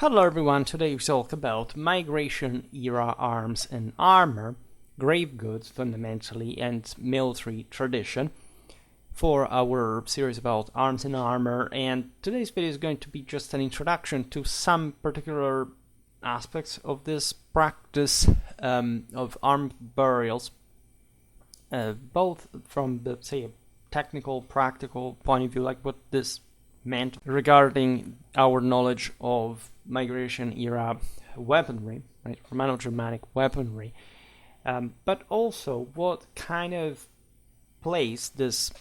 Hello everyone, today we talk about migration era arms and armor, grave goods fundamentally, and military tradition for our series about arms and armor. And today's video is going to be just an introduction to some particular aspects of this practice of armed burials, both from the, say, a technical, practical point of view, like what this meant regarding our knowledge of migration era weaponry, right, Romano-Germanic weaponry, but also what kind of place this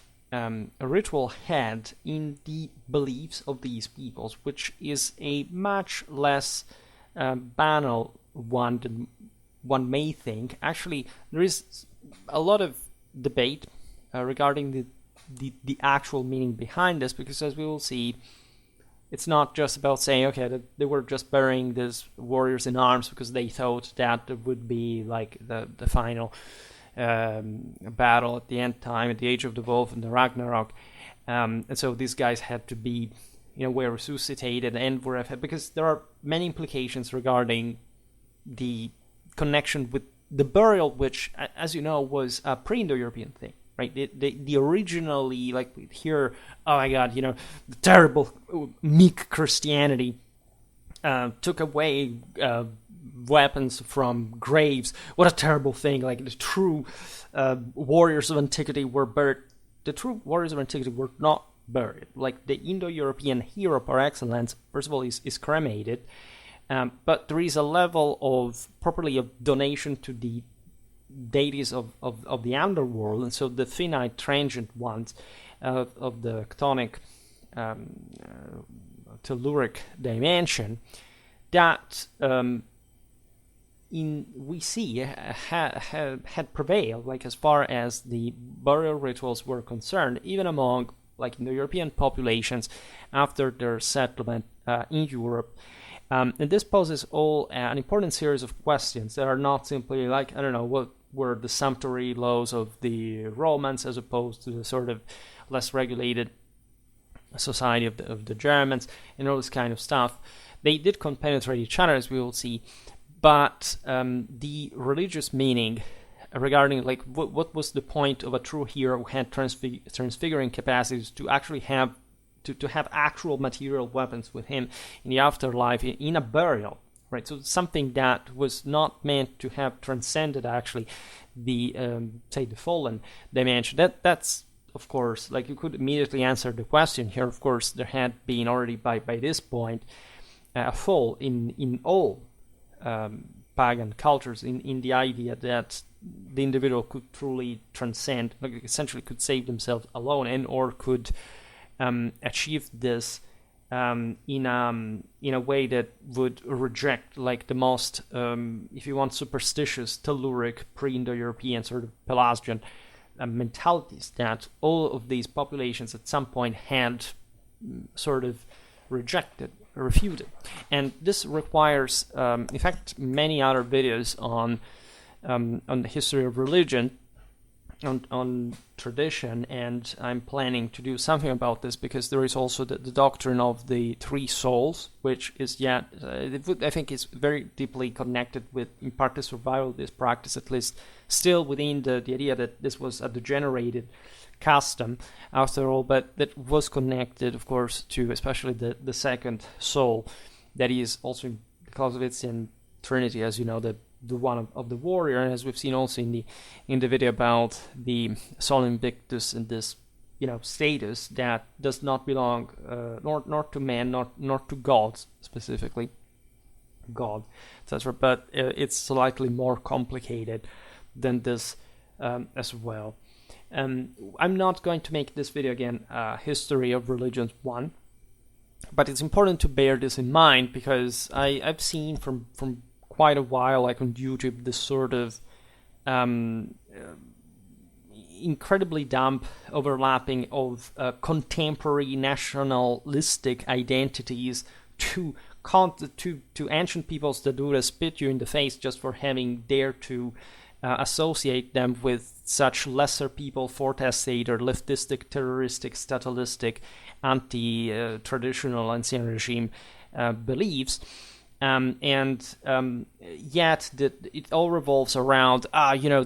ritual had in the beliefs of these peoples, which is a much less banal one than one may think. Actually, there is a lot of debate regarding the actual meaning behind this, because as we will see, it's not just about saying, okay, that they were just burying these warriors in arms because they thought that it would be like the final battle at the end time, at the Age of the Wolf and the Ragnarok, and so these guys had to be, were resuscitated and were, because there are many implications regarding the connection with the burial, which, as you know, was a pre-Indo-European thing. Right, the originally, like we hear, oh my God, the terrible meek Christianity took away weapons from graves. What a terrible thing! Like the true warriors of antiquity were buried. The true warriors of antiquity were not buried. Like the Indo-European hero par excellence, first of all, is cremated, but there is a level of properly of donation to the deities of the underworld, and so the finite transient ones of the chthonic telluric dimension that we see had prevailed, like as far as the burial rituals were concerned, even among like Indo-European populations after their settlement in Europe. And this poses an important series of questions that are not simply like, I don't know, what were the sumptuary laws of the Romans as opposed to the sort of less regulated society of the Germans and all this kind of stuff. They did compenetrate each other, as we will see, but the religious meaning regarding like what was the point of a true hero who had transfiguring capacities to actually have to have actual material weapons with him in the afterlife, in a burial, right? So something that was not meant to have transcended actually the say the fallen dimension. That's of course, like you could immediately answer the question here. Of course, there had been already by this point a fall in all pagan cultures in the idea that the individual could truly transcend, like essentially could save themselves alone, and or could achieve this in a way that would reject like the most, if you want, superstitious, telluric, pre-Indo-European sort of Pelasgian mentalities that all of these populations at some point had sort of rejected, refuted. And this requires, in fact, many other videos on the history of religion, on tradition, and I'm planning to do something about this because there is also the doctrine of the three souls, which is I think is very deeply connected with, in part, the survival of this practice, at least still within the idea that this was a degenerated custom after all, but that was connected, of course, to especially the second soul, that is also, because of its in Trinity, as you know, the one of the warrior, and as we've seen also in the video about the Sol Invictus and this status that does not belong nor to man, nor to gods specifically, God, etc. But it's slightly more complicated than this as well. I'm not going to make this video again history of religions 1, but it's important to bear this in mind because I've seen from quite a while, like on YouTube, this sort of incredibly dumb overlapping of contemporary nationalistic identities to ancient peoples that would spit you in the face just for having dared to associate them with such lesser people, fortestator, leftistic, terroristic, statalistic, anti-traditional ancien regime beliefs. Yet it all revolves around,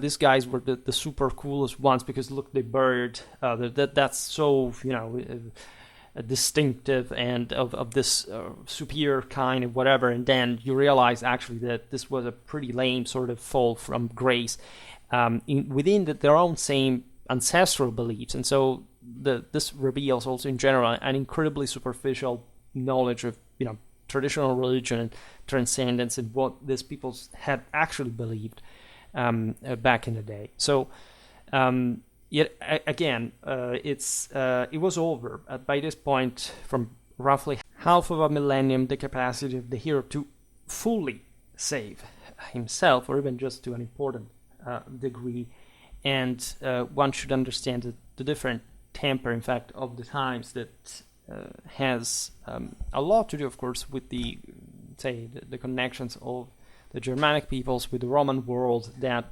these guys were the super coolest ones because look, they buried, that's so, distinctive and of this superior kind of whatever, and then you realize actually that this was a pretty lame sort of fall from grace within their own same ancestral beliefs. And so this reveals also in general an incredibly superficial knowledge of traditional religion and transcendence and what these peoples had actually believed back in the day. So yet again, it was over by this point. From roughly half of a millennium, the capacity of the hero to fully save himself, or even just to an important degree. And one should understand the different temper, in fact, of the times that has a lot to do, of course, with the connections of the Germanic peoples with the Roman world that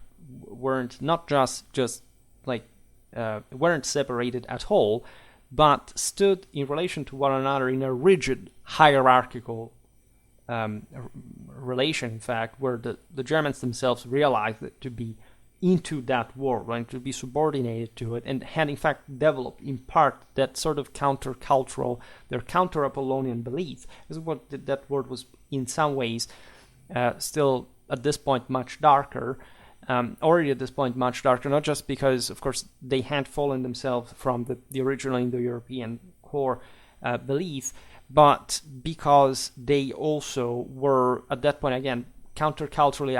weren't not just weren't separated at all, but stood in relation to one another in a rigid hierarchical relation, in fact, where the Germans themselves realized that to be into that world and to be subordinated to it, and had in fact developed in part that sort of counter-cultural, their counter-Apollonian belief. This is what that word was in some ways still at this point much darker, already at this point much darker, not just because, of course, they had fallen themselves from the original Indo-European core belief, but because they also were, at that point, again, counterculturally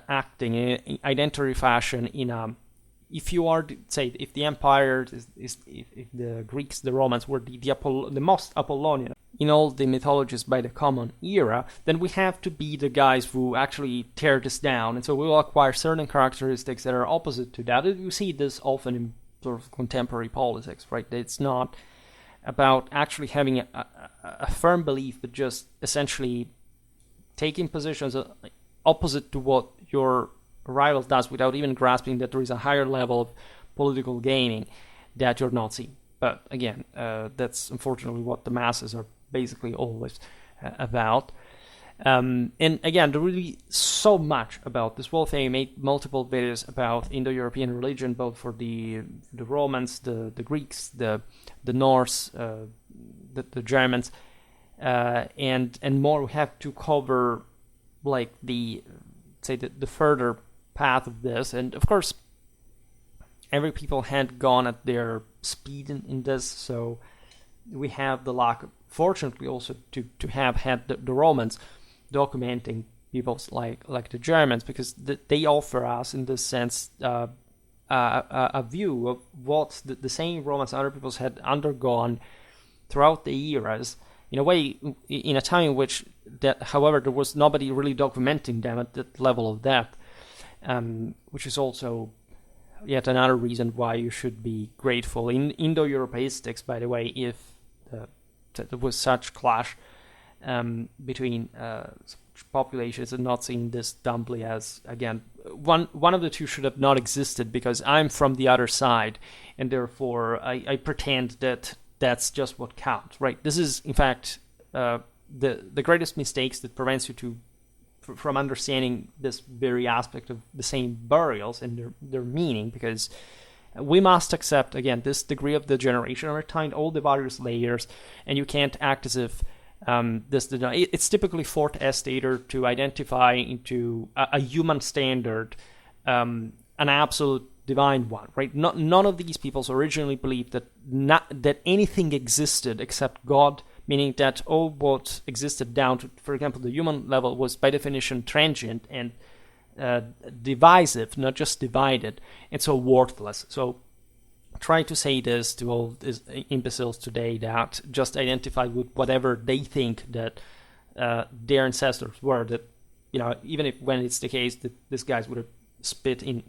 acting in identity fashion if you are, say, if the empire if the Greeks, the Romans were the most Apollonian in all the mythologies by the common era, then we have to be the guys who actually tear this down, and so we will acquire certain characteristics that are opposite to that. You see this often in sort of contemporary politics, right? It's not about actually having a firm belief, but just essentially taking positions opposite to what your rival does without even grasping that there is a higher level of political gaming that you're not seeing. But again, that's unfortunately what the masses are basically always about. And again, there really so much about this whole thing. I made multiple videos about Indo-European religion, both for the Romans, the Greeks, the Norse, the Germans, and more. We have to cover like the further path of this, and of course every people had gone at their speed in this, so we have the luck, fortunately, also to have had the Romans documenting peoples like the Germans, because they offer us in this sense a view of what the same Romans and other peoples had undergone throughout the eras, in a way, in a time in which that, however, there was nobody really documenting them at that level of depth, which is also yet another reason why you should be grateful in Indo-Europeistics, by the way, if there was such clash between populations, and not seeing this dumbly as, again, one of the two should have not existed, because I'm from the other side, and therefore I pretend that that's just what counts, right? This is, in fact, the greatest mistakes that prevents you from understanding this very aspect of the same burials and their meaning, because we must accept, again, this degree of degeneration over time, all the various layers, and you can't act as if it's typically fourth estater to identify into a human standard, an absolute divine one, right? None of these peoples originally believed that anything existed except God, meaning that all what existed down to, for example, the human level was by definition transient and divisive, not just divided, and so worthless. So try to say this to all these imbeciles today that just identify with whatever they think that their ancestors were, that, even if when it's the case that these guys would have spit in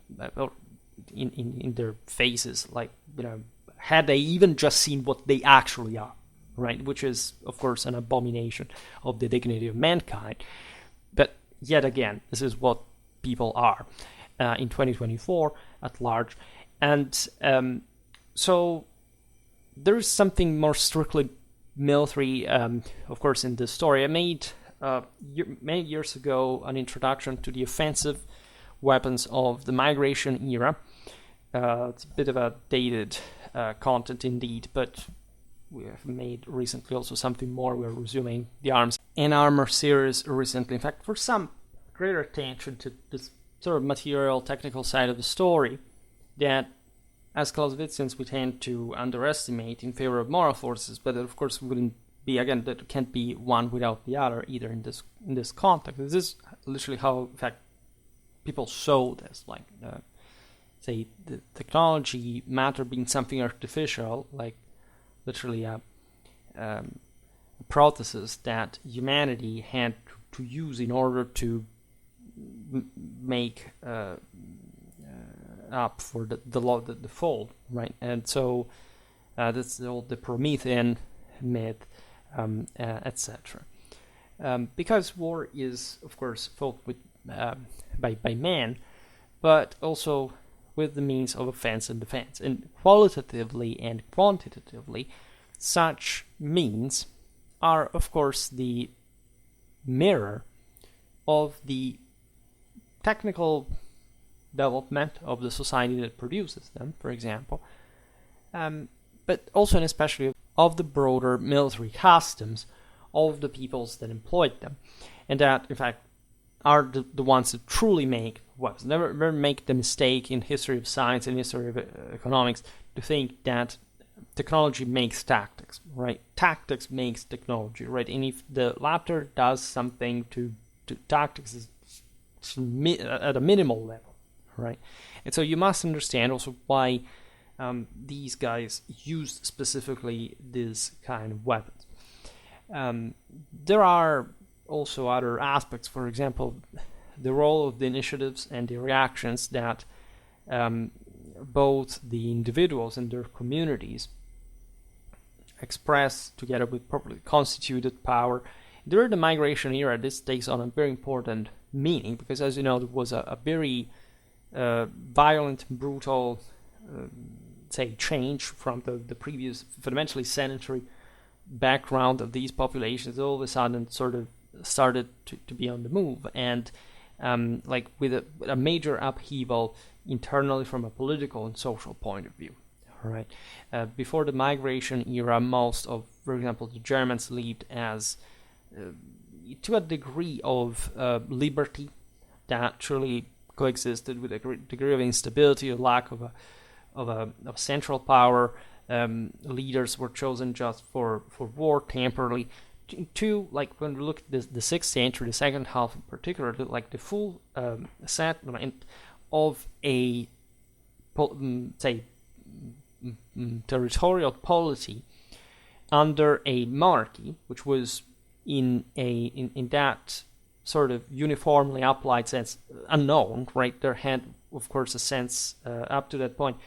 their faces, like, had they even just seen what they actually are, right? Which is, of course, an abomination of the dignity of mankind. But yet again, this is what people are in 2024 at large. And so there is something more strictly military, of course, in this story. I made many years ago an introduction to the offensive weapons of the migration era. It's a bit of a dated content indeed, but we have made recently also something more. We're resuming the Arms and Armor series recently. In fact, for some greater attention to this sort of material, technical side of the story that, as Clausewitzians, we tend to underestimate in favor of moral forces, but of course wouldn't be, again, that can't be one without the other either in this context. This is literally how, in fact, people saw this, like, say, the technology, matter being something artificial, like literally a prosthesis that humanity had to use in order to make up for the fall, right? And so that's the Promethean myth, etc. Because war is, of course, fought with by man, but also with the means of offense and defense. And qualitatively and quantitatively, such means are, of course, the mirror of the technical development of the society that produces them, for example, but also and especially of the broader military customs of the peoples that employed them, and that, in fact, are the ones that truly make weapons. Never make the mistake in history of science and history of economics to think that technology makes tactics, right? Tactics makes technology, right? And if the latter does something to tactics, it's at a minimal level, right? And so you must understand also why these guys used specifically this kind of weapons. There are also other aspects, for example, the role of the initiatives and the reactions that both the individuals and their communities express together with properly constituted power. During the migration era, this takes on a very important meaning because, as you know, there was a very violent, brutal, say, change from the previous fundamentally sedentary background of these populations. All of a sudden sort of started to be on the move, and like with a major upheaval internally from a political and social point of view. All right. Before the migration era, most of, for example, the Germans lived as to a degree of liberty that truly coexisted with a degree of instability, a lack of a central power. Leaders were chosen just for war temporarily. To, like, when we look at the 6th century, the second half in particular, like the full settlement of a say territorial polity under a monarchy, which was in that sort of uniformly applied sense unknown, right? There had, of course, a sense up to that point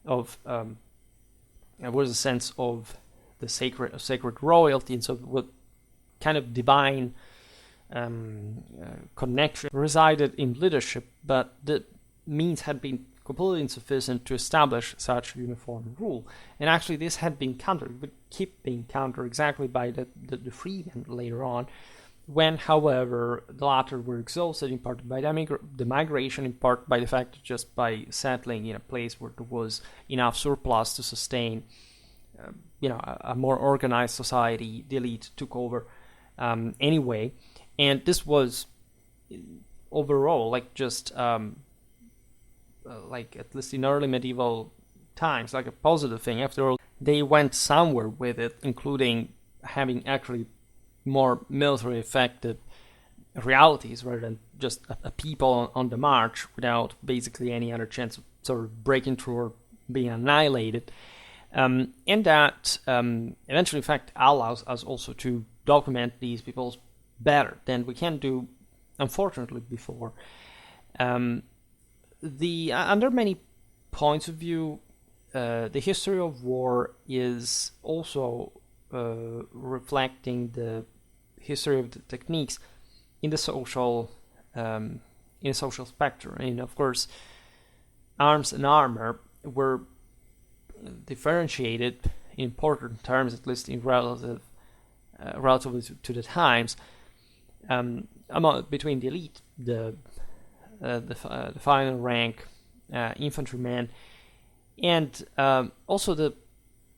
of there was a sense of the sacred royalty, and so what kind of divine connection resided in leadership, but the means had been completely insufficient to establish such uniform rule. And actually this had been countered, would keep being countered exactly by the freedmen later on, when, however, the latter were exhausted, in part by the migration, in part by the fact that just by settling in a place where there was enough surplus to sustain a more organized society, the elite took over anyway. And this was overall, like, just like, at least in early medieval times, like a positive thing. After all, they went somewhere with it, including having actually more military effective realities rather than just a people on the march without basically any other chance of sort of breaking through or being annihilated. And that eventually, in fact, allows us also to document these peoples better than we can do, unfortunately, before. Under many points of view, the history of war is also reflecting the history of the techniques in the social spectrum. And of course, arms and armor were differentiated important terms, at least in relatively to the times, between the elite, the final rank infantrymen, and also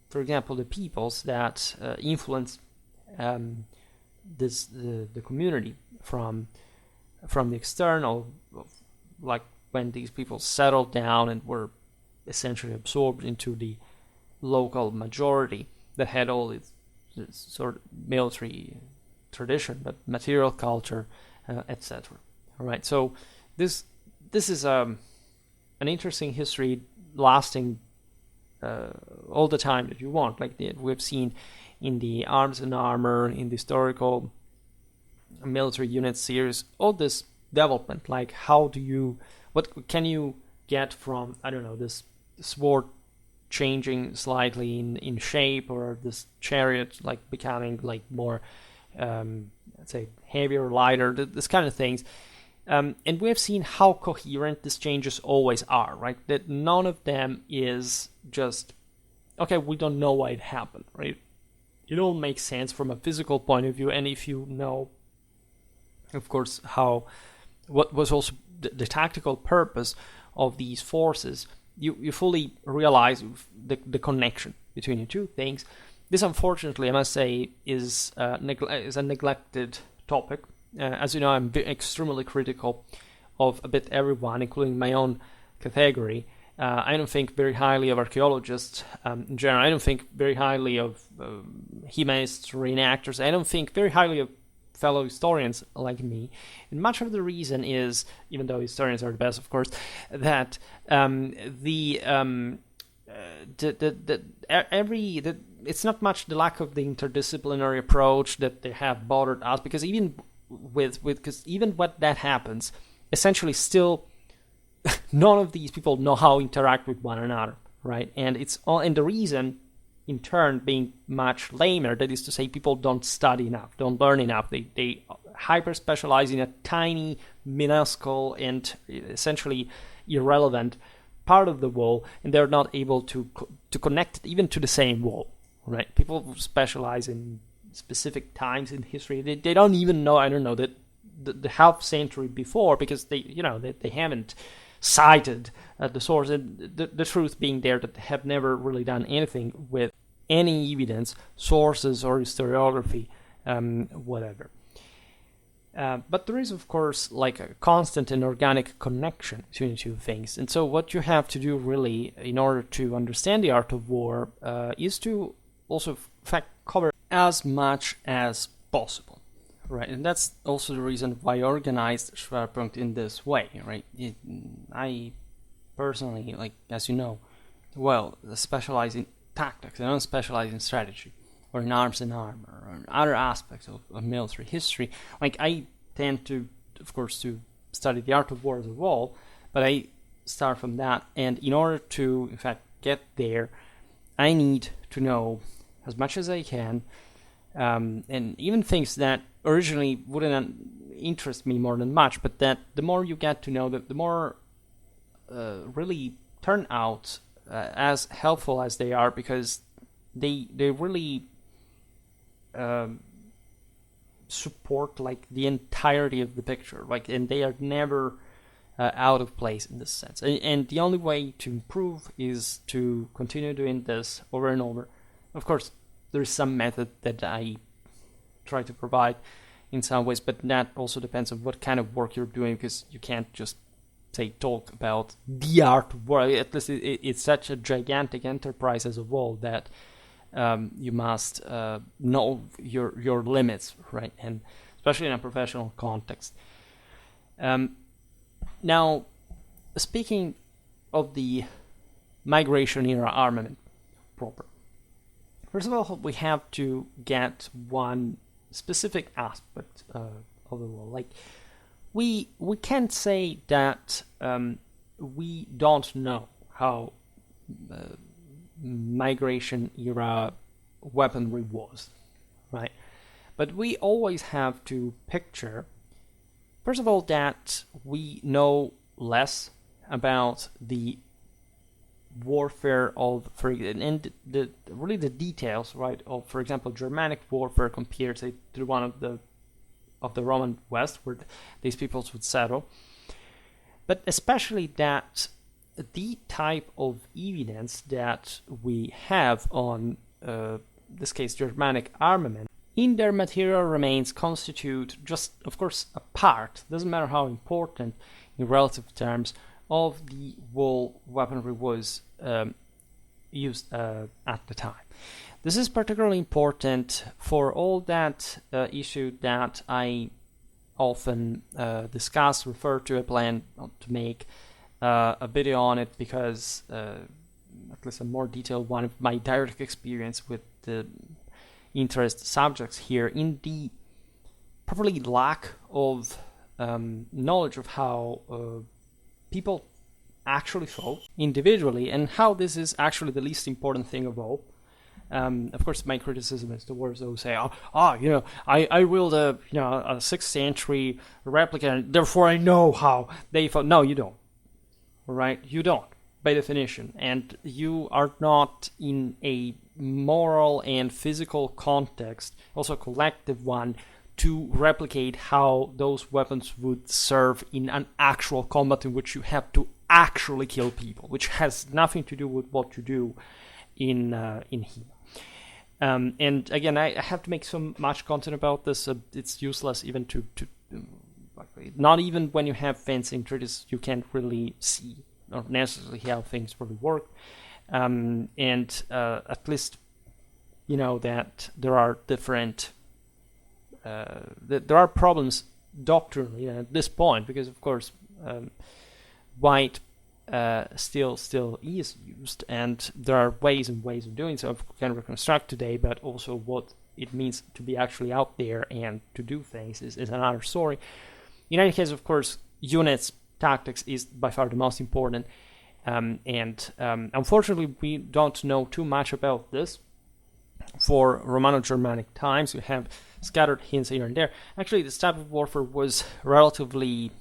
for example, the peoples that influence the community from the external, like when these people settled down and were essentially absorbed into the local majority that had all this sort of military tradition, but material culture, etc. All right, so this is an interesting history lasting all the time that you want, like we've seen in the Arms and Armor, in the historical military unit series, all this development, like what can you get from, I don't know, this sword changing slightly in shape, or this chariot like becoming like more let's say heavier, lighter, this kind of things. And we have seen how coherent these changes always are, right? That none of them is just, okay, we don't know why it happened, right? It all makes sense from a physical point of view, and if you know, of course, what was also the tactical purpose of these forces, you fully realize the connection between the two things. This, unfortunately, I must say, is a neglected topic. As you know, I'm extremely critical of a bit everyone, including my own category. I don't think very highly of archaeologists in general. I don't think very highly of humanists, reenactors. I don't think very highly of fellow historians like me. And much of the reason is, even though historians are the best, of course, that it's not much the lack of the interdisciplinary approach that they have bothered us, because even when that happens, essentially still none of these people know how to interact with one another, right? And the reason, in turn, being much lamer, that is to say, people don't study enough, don't learn enough. They hyper specialize in a tiny, minuscule, and essentially irrelevant part of the wall, and they're not able to connect it even to the same wall, right? People specialize in specific times in history. They don't even know, I don't know, that the half century before, because they haven't cited the source, and the truth being there that they have never really done anything with any evidence, sources, or historiography, whatever. But there is, of course, like a constant and organic connection between the two things. And so what you have to do really in order to understand the art of war is to also, in fact, cover as much as possible, right? And that's also the reason why I organized Schwerpunkt in this way, right? I personally, like, as you know, specialize in tactics. I don't specialize in strategy or in arms and armor or in other aspects of military history. Like, I tend to, of course, to study the art of war as a whole, but I start from that. And in order to, in fact, get there, I need to know as much as I can, and even things that originally wouldn't interest me more than much, but that the more you get to know, the more really turn out as helpful as they are, because they really support like the entirety of the picture, like, and they are never out of place in this sense. And the only way to improve is to continue doing this over and over. Of course, there is some method that I try to provide in some ways, but that also depends on what kind of work you're doing, because you can't just talk about the art of war. At least it's such a gigantic enterprise as a whole that you must know your limits, right? And especially in a professional context. Now, speaking of the migration era armament proper, first of all, we have to get one specific aspect of the war. Like, we can't say that we don't know how migration era weaponry was, right? But we always have to picture, first of all, that we know less about the warfare of, and really the details, right, of, for example, Germanic warfare compared, say, to one of the Roman West, where these peoples would settle. But especially that the type of evidence that we have on, this case, Germanic armament, in their material remains constitute just, of course, a part, doesn't matter how important in relative terms, of the whole weaponry was used at the time. This is particularly important for all that issue that I often discuss, refer to. I plan to make a video on it because, at least a more detailed one, of my direct experience with the interest subjects here in the probably lack of knowledge of how people actually fought individually, and how this is actually the least important thing of all. Of course, my criticism is towards those who say, I wield a 6th century replica, and therefore I know how they fought. No, you don't. Right? You don't, by definition. And you are not in a moral and physical context, also a collective one, to replicate how those weapons would serve in an actual combat in which you have to actually kill people, which has nothing to do with what you do in here. And again, I have to make so much content about this. It's useless even to not even when you have fencing treatises, you can't really see or necessarily how things really work. And at least you know that there are different. There are problems doctrinally at this point, because of course white still is used, and there are ways and ways of doing so. We can reconstruct today, but also what it means to be actually out there and to do things is another story. In any case, of course, units, tactics is by far the most important, and unfortunately we don't know too much about this. For Romano-Germanic times, we have scattered hints here and there. Actually, this type of warfare was relatively,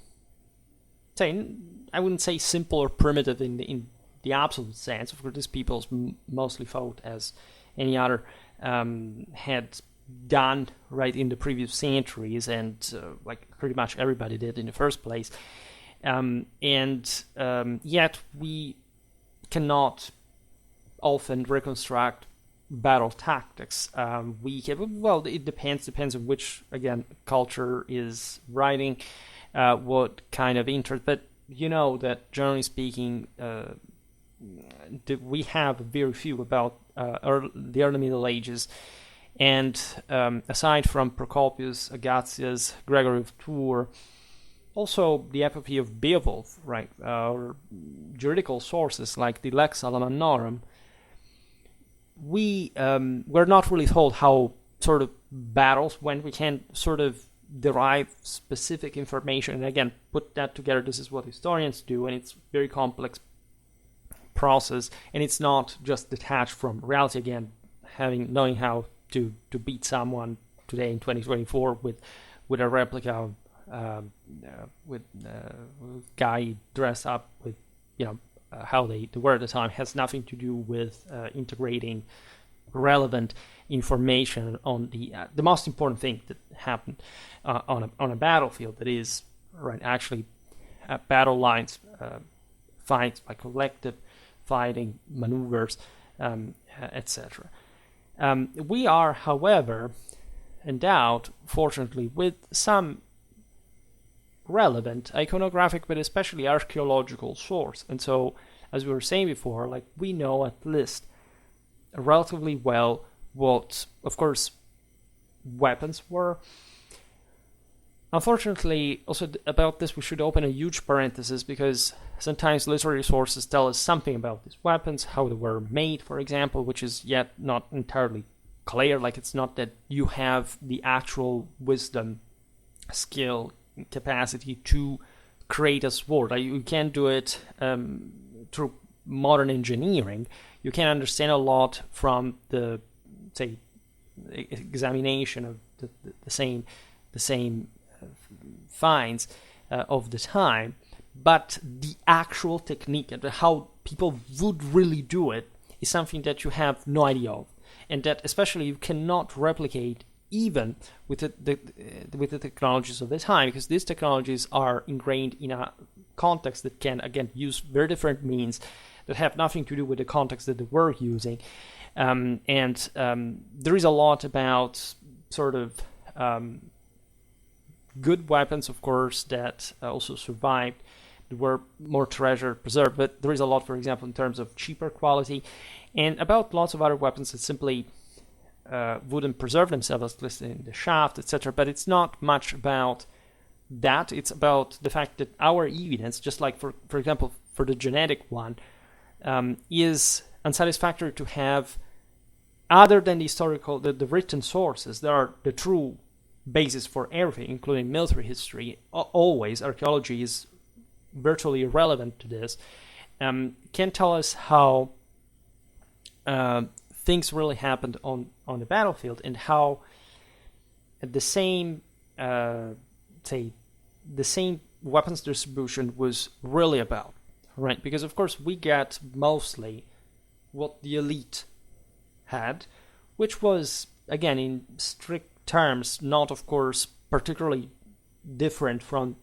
I wouldn't say simple or primitive in the absolute sense. Of course, these peoples mostly fought as any other had done right in the previous centuries, and like pretty much everybody did in the first place. Yet we cannot often reconstruct battle tactics. It depends on which, again, culture is writing, what kind of interest, but you know that generally speaking, we have very few about the early Middle Ages, and aside from Procopius, Agatius, Gregory of Tours, also the epopee of Beowulf, right, or juridical sources like the Lex Alamannorum, we're not really told how sort of battles went. We can sort of derive specific information, and again, put that together. This is what historians do, and it's very complex process, and it's not just detached from reality. Again, knowing how to beat someone today in 2024 with a replica of with guy dressed up with how they were at the time has nothing to do with integrating relevant information on the most important thing that happened on a battlefield, that is right actually battle lines, fights by collective fighting, maneuvers, etc. We are, however, endowed, fortunately, with some relevant iconographic, but especially archaeological source. And so, as we were saying before, like, we know at least relatively well what, of course, weapons were. Unfortunately, also about this we should open a huge parenthesis, because sometimes literary sources tell us something about these weapons, how they were made, for example, which is yet not entirely clear. Like, it's not that you have the actual wisdom, skill, capacity to create a sword. You can't do it through modern engineering. You can understand a lot from the, say, examination of the same finds of the time, but the actual technique and how people would really do it is something that you have no idea of, and that especially you cannot replicate even with the technologies of the time, because these technologies are ingrained in a context that can, again, use very different means that have nothing to do with the context that they were using. There is a lot about sort of good weapons, of course, that also survived, that were more treasure preserved, but there is a lot, for example, in terms of cheaper quality, and about lots of other weapons that simply wouldn't preserve themselves, listed in the shaft, etc. But it's not much about that. It's about the fact that our evidence, just like for example for the genetic one, is unsatisfactory to have, other than the historical, the written sources that are the true basis for everything, including military history. Always, archaeology is virtually irrelevant to this. Can tell us how things really happened on the battlefield, and how the same the same weapons distribution was really about, right? Because of course we get mostly what the elite had, which was, again, in strict terms, not of course particularly different from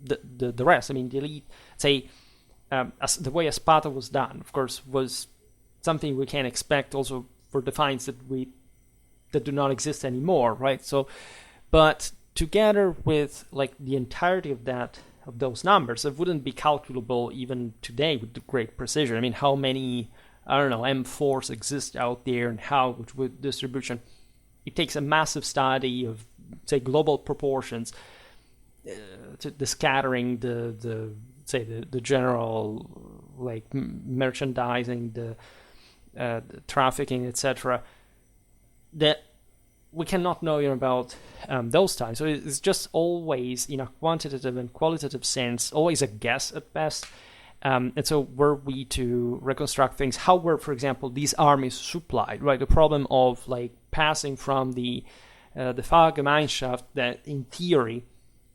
the rest. I mean, the elite, say, the way a Sparta was done, of course, was something we can expect also for the finds that do not exist anymore, right? So, but together with like the entirety of those numbers, it wouldn't be calculable even today with great precision. I mean, how many, I don't know, M4s exist out there, and how with distribution? It takes a massive study of, say, global proportions, the scattering, the general like merchandising, the trafficking, etc. That we cannot know about those times. So it's just always, in a quantitative and qualitative sense, always a guess at best. And so were we to reconstruct things, how were, for example, these armies supplied, right? The problem of like passing from the Gemeinschaft, that in theory,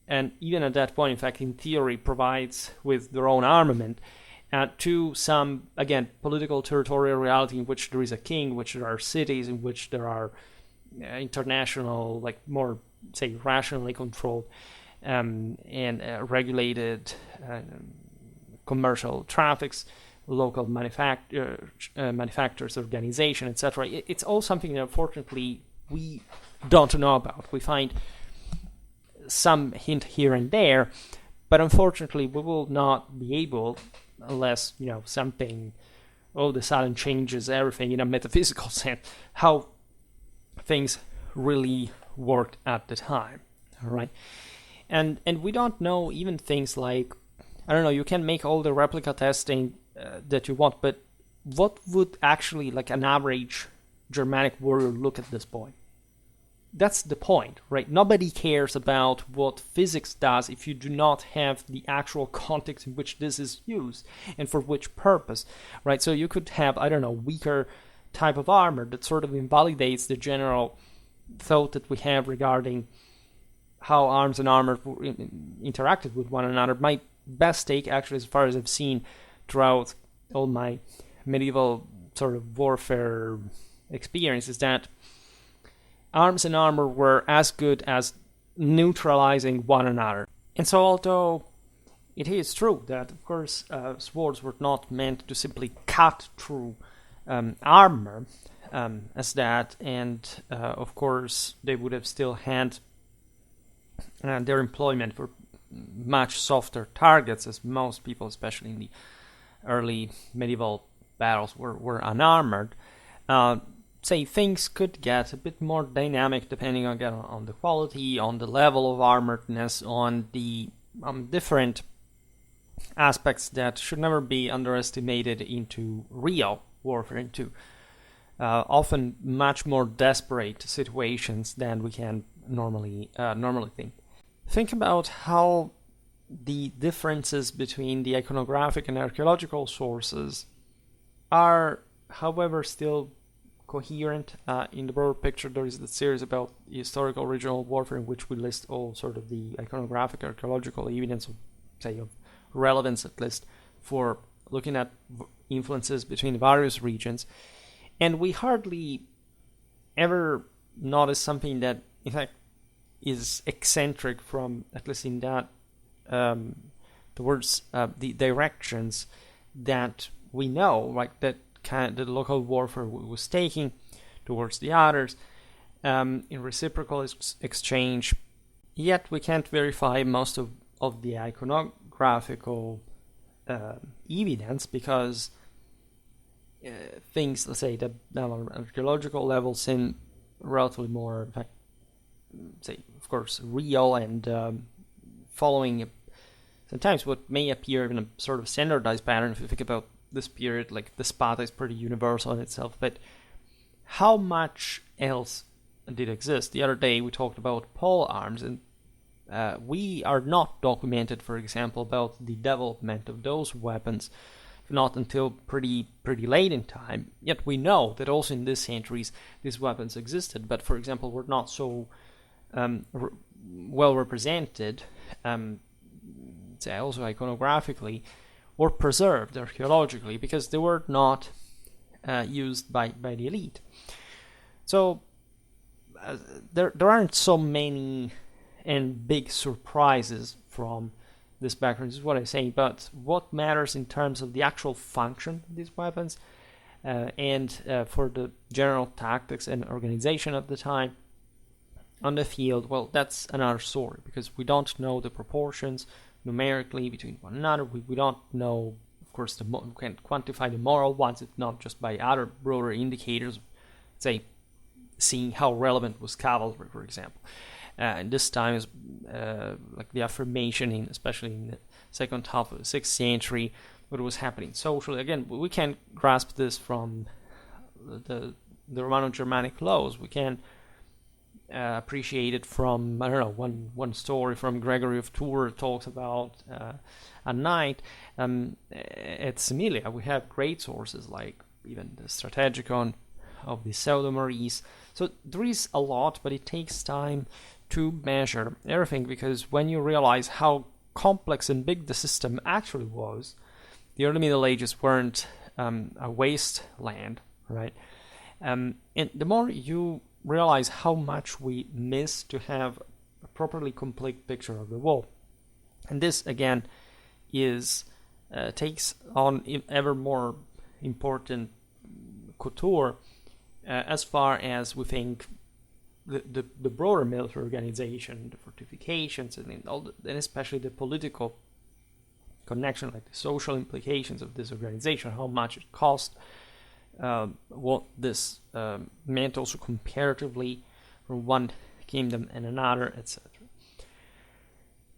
and even at that point, in fact, in theory, provides with their own armament, to some, again, political territorial reality in which there is a king, in which there are cities, in which there are international, like more, say, rationally controlled and regulated commercial traffics, local manufacturers, organization, etc. It's all something that unfortunately we don't know about. We find some hint here and there, but unfortunately we will not be able, unless something all of a sudden changes everything in a metaphysical sense, how things really worked at the time. All right, and we don't know even things like, I don't know, you can make all the replica testing that you want, but what would actually like an average Germanic warrior look at this point? That's the point, right? Nobody cares about what physics does if you do not have the actual context in which this is used and for which purpose, right? So you could have, I don't know, weaker type of armor that sort of invalidates the general thought that we have regarding how arms and armor interacted with one another. My best take, actually, as far as I've seen throughout all my medieval sort of warfare experience, is that arms and armor were as good as neutralizing one another. And so although it is true that, of course, swords were not meant to simply cut through armor as that, and of course they would have still had their employment for much softer targets, as most people, especially in the early medieval battles, were unarmored. Say things could get a bit more dynamic depending again on the quality, on the level of armoredness, on the different aspects that should never be underestimated into real warfare, into often much more desperate situations than we can normally think. Think about how the differences between the iconographic and archaeological sources are, however, still coherent. In the broader picture, there is the series about historical regional warfare, in which we list all sort of the iconographic archaeological evidence of, say, of relevance, at least for looking at influences between the various regions, and we hardly ever notice something that, in fact, is eccentric from, at least in that, towards the directions that we know, like that kind of the local warfare was taking towards the others, in reciprocal exchange. Yet we can't verify most of the iconographical evidence, because things, let's say, that on archaeological level seem relatively more, in fact, say, of course, real and following sometimes what may appear in a sort of standardized pattern. If you think about this period, like the Spada is pretty universal in itself, but how much else did exist? The other day we talked about pole arms, and we are not documented, for example, about the development of those weapons, not until pretty late in time. Yet we know that also in these centuries these weapons existed, but for example were not so well represented, say also iconographically, or preserved archaeologically, because they were not used by the elite. So there aren't so many and big surprises from this background, is what I'm saying. But what matters in terms of the actual function of these weapons, and for the general tactics and organization of the time on the field, well, that's another story, because we don't know the proportions numerically between one another. We don't know, of course, we can't quantify the moral ones, if not just by other broader indicators, say, seeing how relevant was cavalry, for example. And this time is like the affirmation, especially in the second half of the 6th century, what was happening socially. Again, we can grasp this from the Romano-Germanic laws. We can appreciate it from, I don't know, one story from Gregory of Tours talks about a knight. At Similia, we have great sources like even the Strategicon of the Pseudo-Maurice. So there is a lot, but it takes time to measure everything, because when you realize how complex and big the system actually was, the early Middle Ages weren't a wasteland, right? And the more you realize how much we miss to have a properly complete picture of the world, and this again is takes on ever more important couture as far as we think the broader military organization, the fortifications, and especially the political connection, like the social implications of this organization, how much it cost, what this meant also comparatively from one kingdom and another, etc.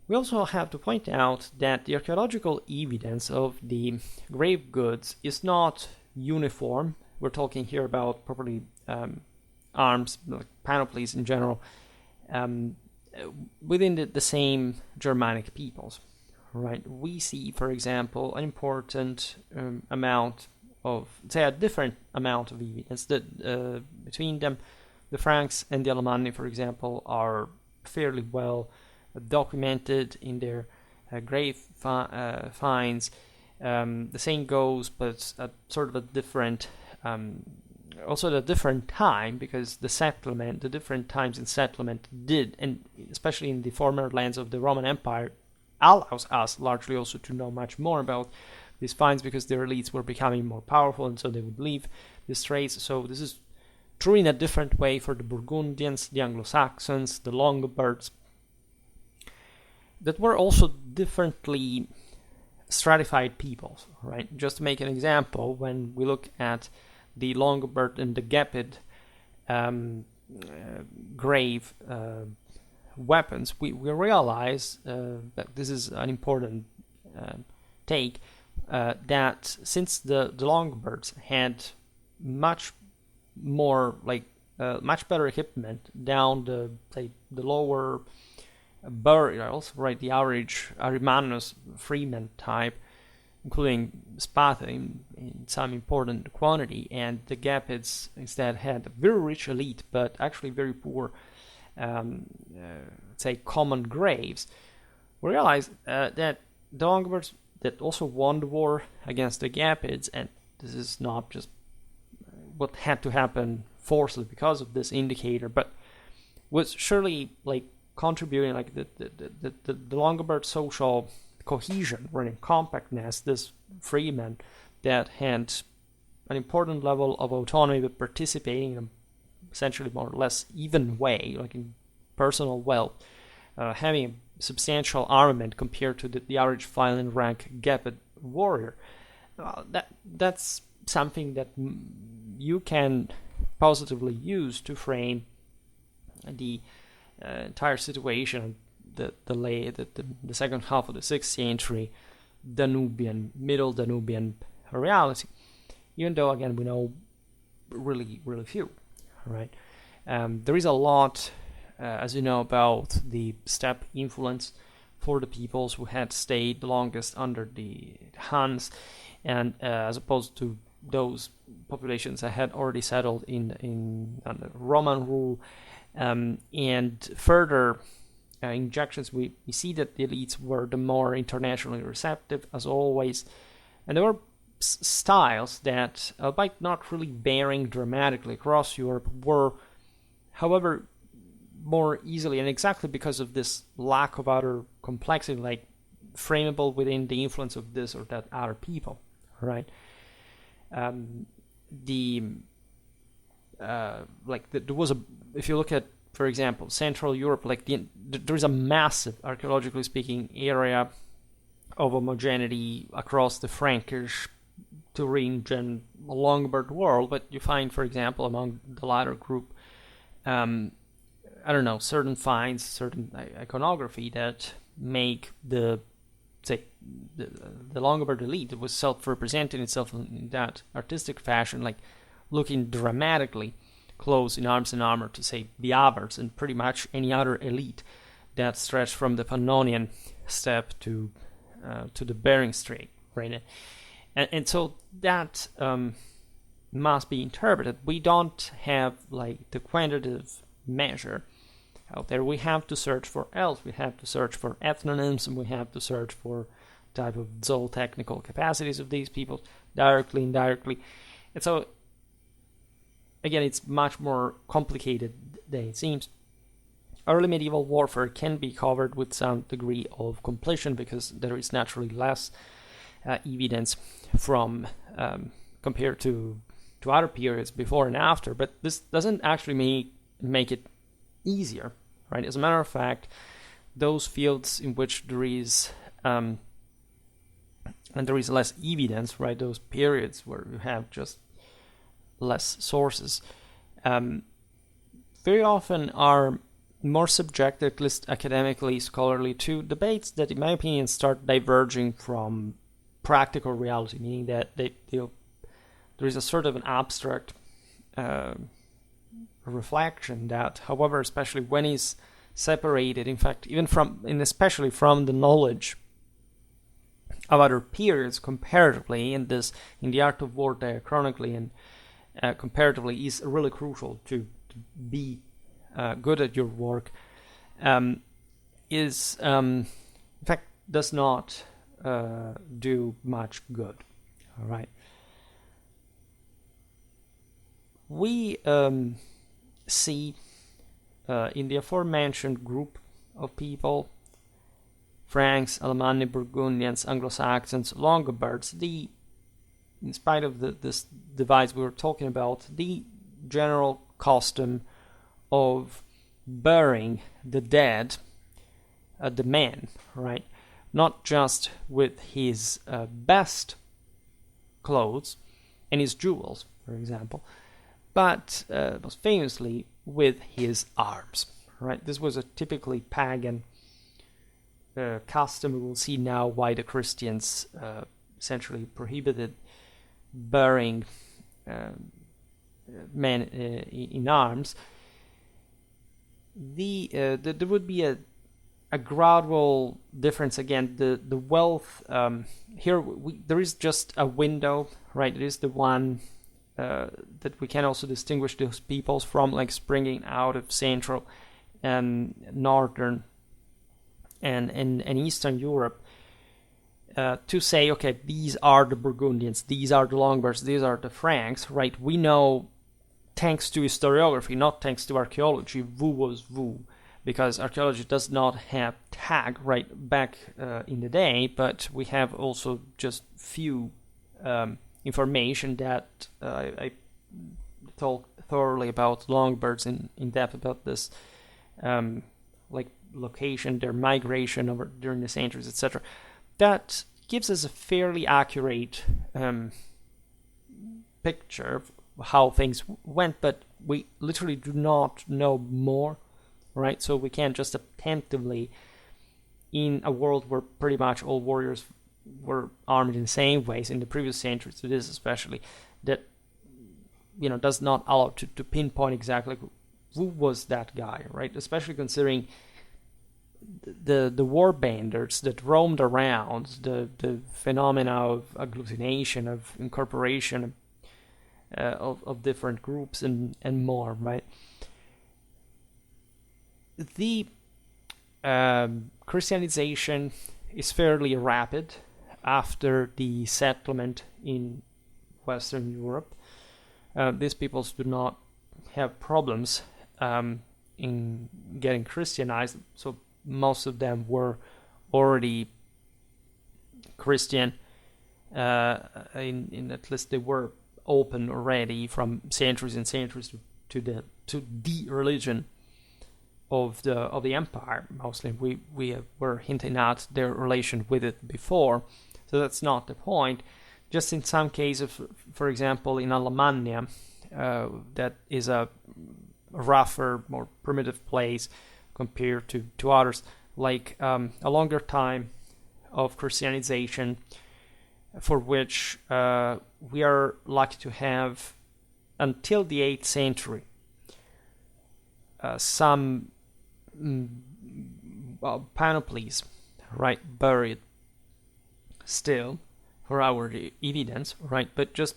We also have to point out that the archaeological evidence of the grave goods is not uniform. We're talking here about properly arms, like panoplies in general, within the same Germanic peoples, right? We see, for example, an important amount of, say, a different amount of evidence that between them. The Franks and the Alemanni, for example, are fairly well documented in their grave finds. The same goes, but at sort of a different also a different time, because the different times in settlement did, and especially in the former lands of the Roman Empire, allows us largely also to know much more about these finds, because their elites were becoming more powerful, and so they would leave these trades. So this is true in a different way for the Burgundians, the Anglo-Saxons, the Longobards, that were also differently stratified peoples, right? Just to make an example, when we look at the Longobard and the Gepid grave weapons, we realize that this is an important take, that since the Longobards had much more, like much better equipment down the lower burials, right, the average Arimanus freeman type, including Sparta in some important quantity, and the Gepids instead had a very rich elite, but actually very poor, say, common graves. We realize that the Longobards that also won the war against the Gepids, and this is not just what had to happen forcibly because of this indicator, but was surely like contributing, like the Longobards' social cohesion, right, and compactness, this freemen that had an important level of autonomy but participating in a essentially more or less even way, like in personal wealth, having a substantial armament compared to the average file rank gaped warrior. That's something that you can positively use to frame the entire situation, the second half of the 6th century Middle Danubian reality. Even though, again, we know really few, right? There is a lot, as you know, about the steppe influence for the peoples who had stayed longest under the Huns, and as opposed to those populations that had already settled in under Roman rule. And further injections, we see that the elites were the more internationally receptive, as always, and there were styles that, albeit not really varying dramatically across Europe, were, however, more easily, and exactly because of this lack of other complexity, like frameable within the influence of this or that other people, right? There was a, if you look at, for example, Central Europe, like there is a massive, archaeologically speaking, area of homogeneity across the Frankish, Thuringian, Lombard world, but you find, for example, among the latter group, certain finds, certain iconography that make the Lombard elite was self-representing itself in that artistic fashion, like looking dramatically close in arms and armor to, say, the Avars and pretty much any other elite that stretched from the Pannonian steppe to the Bering Strait, right? And so that must be interpreted. We don't have like the quantitative measure out there. We have to search for else. We have to search for ethnonyms, and we have to search for type of zootechnical capacities of these people, directly, indirectly. And so, again, it's much more complicated than it seems. Early medieval warfare can be covered with some degree of completion because there is naturally less evidence from compared to other periods before and after, but this doesn't actually make it easier, right? As a matter of fact, those fields in which there is and there is less evidence, right? Those periods where you have just less sources, very often are more subjective, at least academically, scholarly, to debates that, in my opinion, start diverging from practical reality, meaning that there is a sort of an abstract reflection that, however, especially when it's separated, in fact, even from, and especially from the knowledge of other periods comparatively, in the art of war diachronically and comparatively, is really crucial to be good at your work, is in fact does not do much good. All right. We see in the aforementioned group of people, Franks, Alemanni, Burgundians, Anglo-Saxons, Longobards, in spite of this divide we were talking about, the general custom of burying the dead, the man, right? Not just with his best clothes and his jewels, for example, but most famously with his arms, right? This was a typically pagan custom. We will see now why the Christians essentially prohibited burying men in arms. There would be a gradual difference. Again, the wealth here there is just a window, right? It is the one that we can also distinguish those peoples from, like springing out of Central and Northern and Eastern Europe. to say, okay, these are the Burgundians, these are the Lombards, these are the Franks, right? We know, thanks to historiography, not thanks to archaeology, who was who, because archaeology does not have tag right back in the day, but we have also just few information that I talked thoroughly about Lombards in depth about this, like location, their migration over during the centuries, etc. That gives us a fairly accurate picture of how things went, but we literally do not know more, right? So we can't just attentively, in a world where pretty much all warriors were armed in the same ways in the previous centuries, to this especially, that does not allow to pinpoint exactly who was that guy, right? Especially considering the war banders that roamed around, the phenomena of agglutination, of incorporation of different groups and more, right? The Christianization is fairly rapid after the settlement in Western Europe. These peoples do not have problems in getting Christianized, so most of them were already Christian, in at least they were open already from centuries and centuries to the religion of the empire. Mostly we were hinting at their relation with it before, so that's not the point. Just in some cases, for example, in Alemannia, that is a rougher, more primitive place compared to others, like a longer time of Christianization, for which we are lucky to have until the 8th century some panoplies, right, buried still for our evidence, right? But just,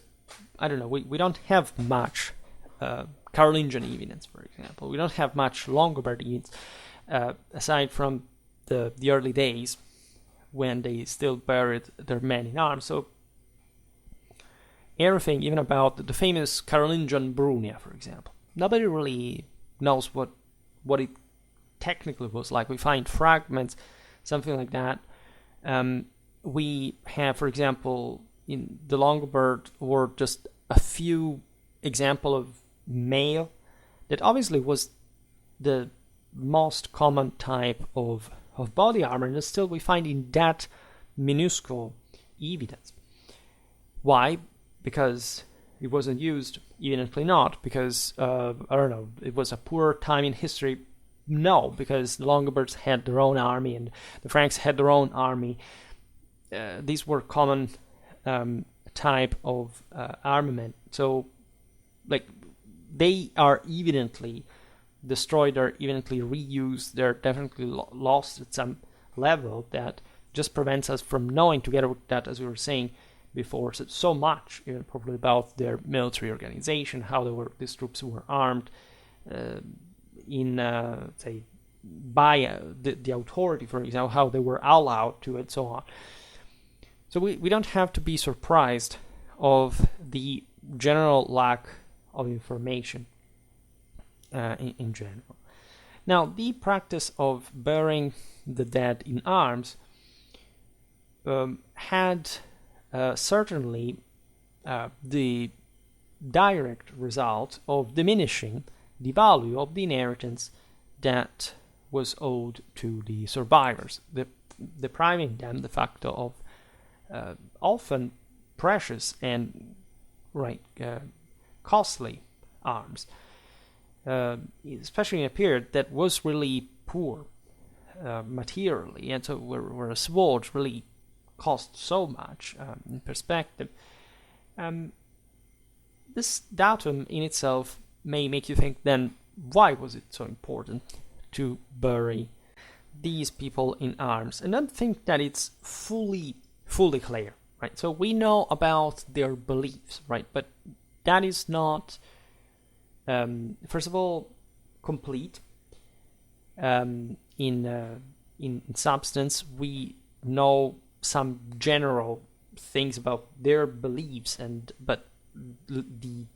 I don't know, we don't have much Carolingian evidence, for example. We don't have much Longobardi evidence, aside from the early days when they still buried their men in arms. So everything, even about the famous Carolingian Brunia, for example, nobody really knows what it technically was like. We find fragments, something like that. We have, for example, in the Longobard war, just a few example of mail that obviously was the most common type of body armor, and still we find in that minuscule evidence. Why? Because it wasn't used? Evidently not. Because, I don't know, it was a poor time in history? No, because the Longobards had their own army and the Franks had their own army. These were common type of armament. So, like, they are evidently destroyed, they're evidently reused, they're definitely lost at some level that just prevents us from knowing, together with that, as we were saying before, so much, even probably about their military organization, how these troops were armed, say, by the authority, for example, how they were allowed to it, so on. So we don't have to be surprised of the general lack of information in general. Now, the practice of burying the dead in arms had certainly the direct result of diminishing the value of the inheritance that was owed to the survivors, depriving them de facto of often precious and costly arms, especially in a period that was really poor materially, and so where a sword really cost so much in perspective. This datum in itself may make you think, then why was it so important to bury these people in arms? And I don't think that it's fully clear, right? So we know about their beliefs, right? But that is not, first of all, complete. In substance, we know some general things about their beliefs, but the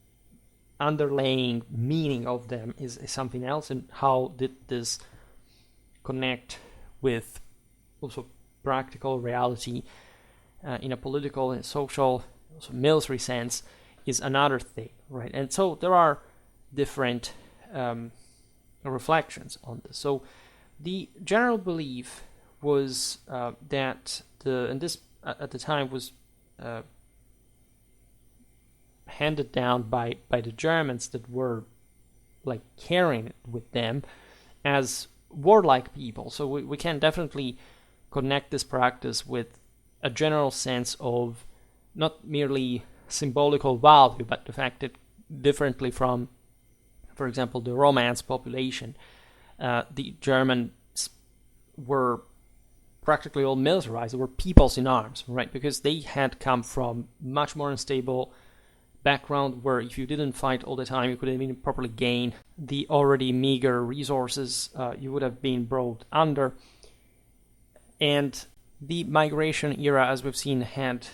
underlying meaning of them is something else. And how did this connect with also practical reality in a political and social, also military sense, is another thing, right? And so there are different reflections on this. So the general belief was that and this at the time was handed down by the Germans that were like carrying it with them as warlike people. So we can definitely connect this practice with a general sense of not merely symbolical value, but the fact that differently from, for example, the Romance population, the Germans were practically all militarized. They were peoples in arms, right? Because they had come from much more unstable background where if you didn't fight all the time, you couldn't even properly gain the already meager resources. You would have been brought under. And the migration era, as we've seen, had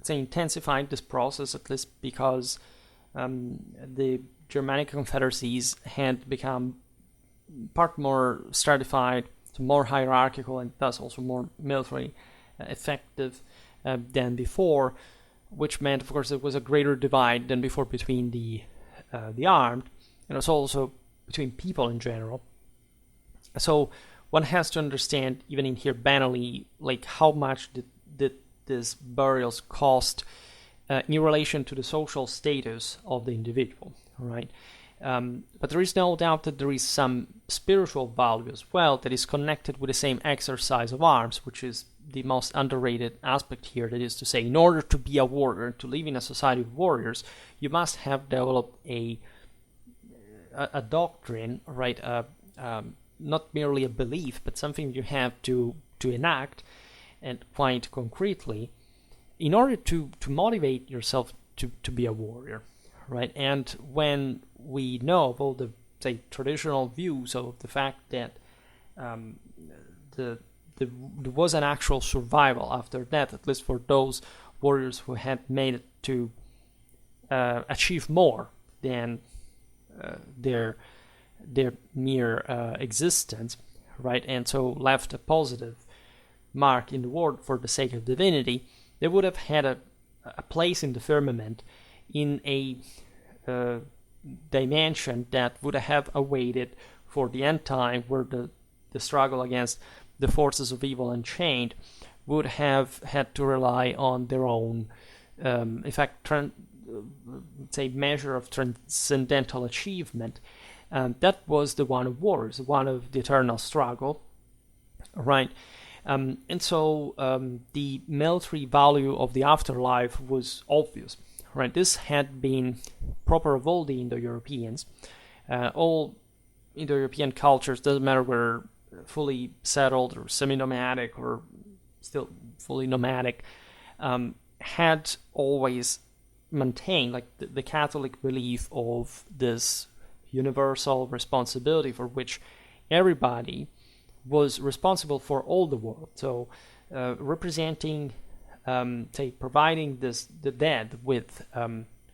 intensified this process, at least because the Germanic confederacies had become part more stratified, more hierarchical, and thus also more military effective than before, which meant, of course, there was a greater divide than before between the armed, and also between people in general. So one has to understand, even in here banally, like how much did these burials cost in relation to the social status of the individual, right? But there is no doubt that there is some spiritual value as well that is connected with the same exercise of arms, which is the most underrated aspect here. That is to say, in order to be a warrior, to live in a society of warriors, you must have developed a doctrine, right? Not merely a belief, but something you have to enact, and quite concretely, in order to motivate yourself to be a warrior, right? And when we know of all the, say, traditional views of the fact that there was an actual survival after death, at least for those warriors who had made it to achieve more than their mere existence, right? And so left a positive mark in the world for the sake of divinity, they would have had a place in the firmament in a dimension that would have awaited for the end time, where the struggle against the forces of evil unchained would have had to rely on their own, in fact, measure of transcendental achievement. That was the one of wars, one of the eternal struggle, right? And so the military value of the afterlife was obvious, right? This had been proper of all the Indo-Europeans. All Indo-European cultures, doesn't matter whether fully settled or semi-nomadic or still fully nomadic, had always maintained like the Catholic belief of this universal responsibility for which everybody was responsible for all the world. So representing, providing the dead with,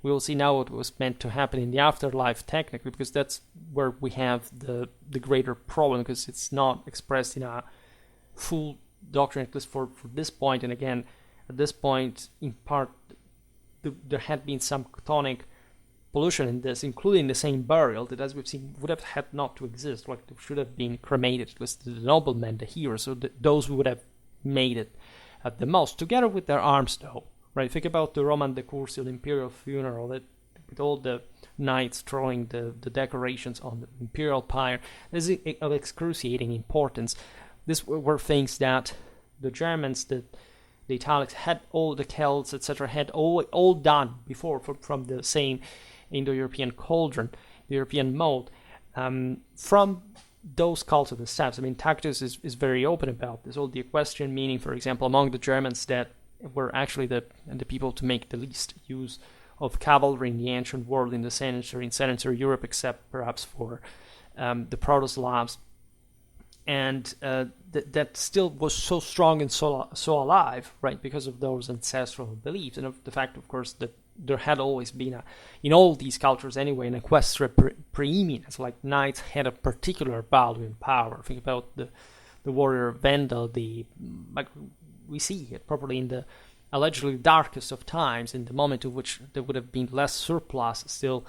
we will see now what was meant to happen in the afterlife technically, because that's where we have the greater problem, because it's not expressed in a full doctrine, at least for this point. And again, at this point, in part, there had been some chthonic pollution in this, including the same burial that, as we've seen, would have had not to exist. Like, they should have been cremated. It was the noblemen, the heroes, so those who would have made it at the most, together with their arms, though. Right? Think about the Roman decursio, the imperial funeral, that with all the knights throwing the decorations on the imperial pyre. This is of excruciating importance. These were things that the Germans, the Italics, had all, the Celts, etc., had all done before from the same Indo-European cauldron, the European mold. From those cults of the steppes, I mean, Tacitus is very open about this. All the equestrian meaning, for example, among the Germans that were actually the people to make the least use of cavalry in the ancient world in century Europe, except perhaps for the Proto-Slavs. and that still was so strong and so alive, right? Because of those ancestral beliefs, and of the fact, of course, that there had always been in all these cultures anyway, an equestrian preeminence. Like knights had a particular value and power. Think about the warrior Vendel. Like we see it probably in the allegedly darkest of times, in the moment in which there would have been less surplus. Still,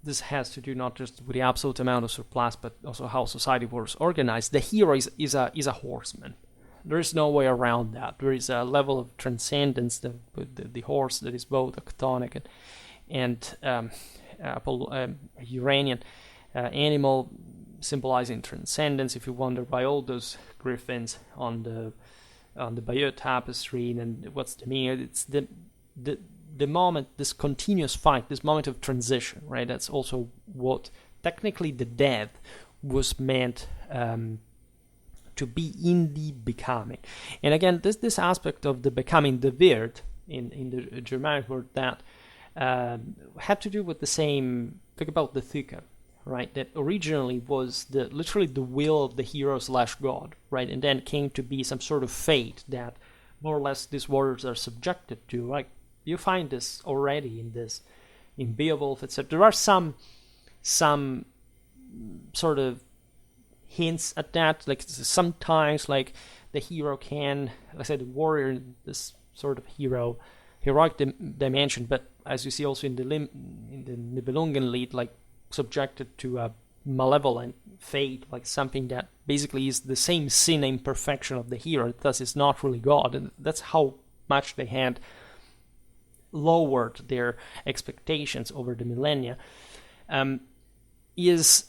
this has to do not just with the absolute amount of surplus, but also how society was organized. The hero is a horseman. There is no way around that. There is a level of transcendence, the horse that is both a chthonic and Uranian animal, symbolizing transcendence. If you wonder why all those griffins on the Bayeux tapestry, and what's the meaning? It's the moment, this continuous fight, this moment of transition, right? That's also what technically the death was meant to be in the becoming. And again, this aspect of the becoming, the Wird, in the Germanic word, that had to do with the same, think about the Thika, right? That originally was literally the will of the hero / god, right? And then came to be some sort of fate that more or less these warriors are subjected to. Like, you find this already in Beowulf, etc. There are some sort of hints at that. Like sometimes, like the hero can, let's say the warrior, this sort of heroic dimension, but as you see also in the Nibelungen Lied, like subjected to a malevolent fate, like something that basically is the same sin and imperfection of the hero. Thus, is not really God, and that's how much they had lowered their expectations over the millennia. Is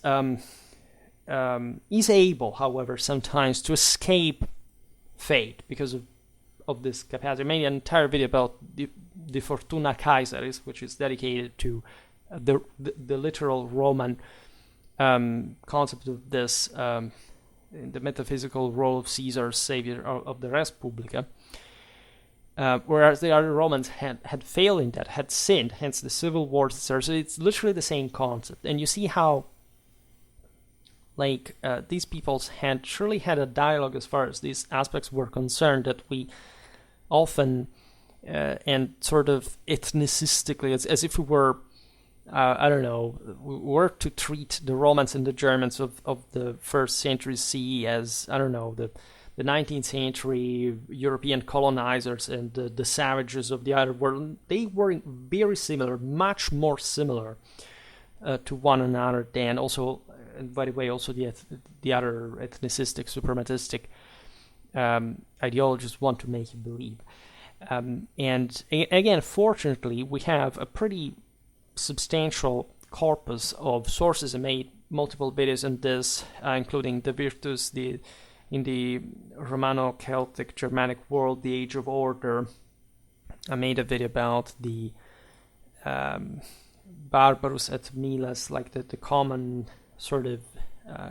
able, however, sometimes to escape fate because of this capacity. I made an entire video about the Fortuna Caesaris, which is dedicated to the literal Roman concept of this, the metaphysical role of Caesar, savior of the Res Publica. Whereas the other Romans had failed in that, had sinned, hence the civil wars, etc. So it's literally the same concept. And you see how these peoples surely had a dialogue as far as these aspects were concerned, that we often and sort of ethnicistically, as if we were, we were to treat the Romans and the Germans of the 1st century CE as, the 19th century European colonizers and the savages of the other world. They were very similar, much more similar to one another than also, and by the way, also the other ethnicistic, suprematistic ideologies want to make you believe. And again, fortunately, we have a pretty substantial corpus of sources. I made multiple videos on this, including the Virtus, in the Romano-Celtic Germanic world, the Age of Order. I made a video about the Barbarus et Miles, like the common sort of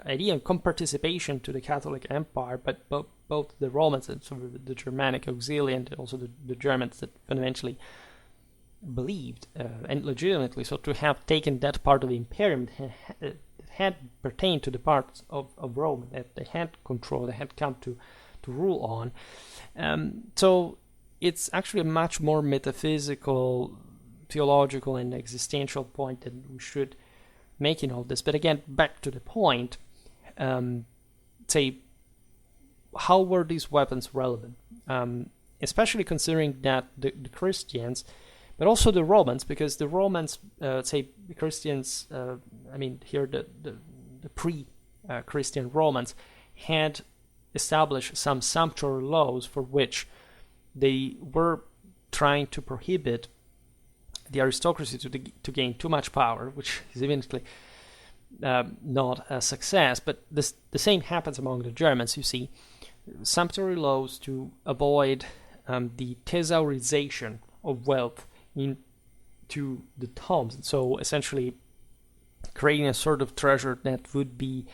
idea of comparticipation to the Catholic Empire, but both the Romans and sort of the Germanic auxilia, and also the Germans that fundamentally believed, and legitimately, so to have taken that part of the imperium had pertained to the parts of Rome that they had control, they had come to rule on. So it's actually a much more metaphysical, theological, and existential point that we should make in all this. But again, back to the point, say, how were these weapons relevant? Especially considering that the Christians, but also the Romans, because the Romans, the Christians, here the pre-Christian Romans had established some sumptuary laws for which they were trying to prohibit the aristocracy to gain too much power, which is eventually not a success. But the same happens among the Germans, you see. Sumptuary laws to avoid the thesaurization of wealth into the tombs. So essentially creating a sort of treasure that would be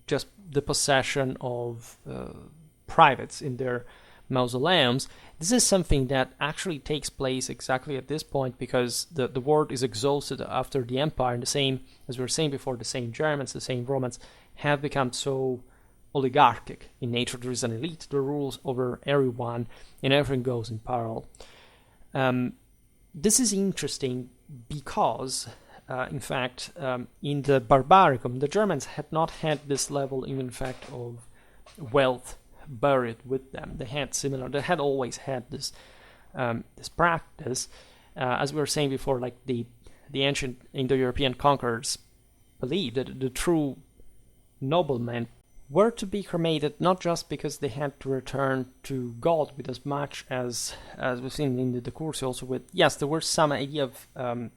just the possession of privates in their mausoleums. This is something that actually takes place exactly at this point because the world is exhausted after the empire, and the same, as we were saying before, the same Germans, the same Romans have become so oligarchic in nature. There is an elite that rules over everyone, and everything goes in parallel. This is interesting because, in fact, in the Barbaricum, the Germans had not had this level, in fact, of wealth buried with them. They had always had this this practice, as we were saying before. Like the ancient Indo-European conquerors believed that the true noblemen were to be cremated not just because they had to return to God with as much as we've seen in the course also with, yes, there was some idea of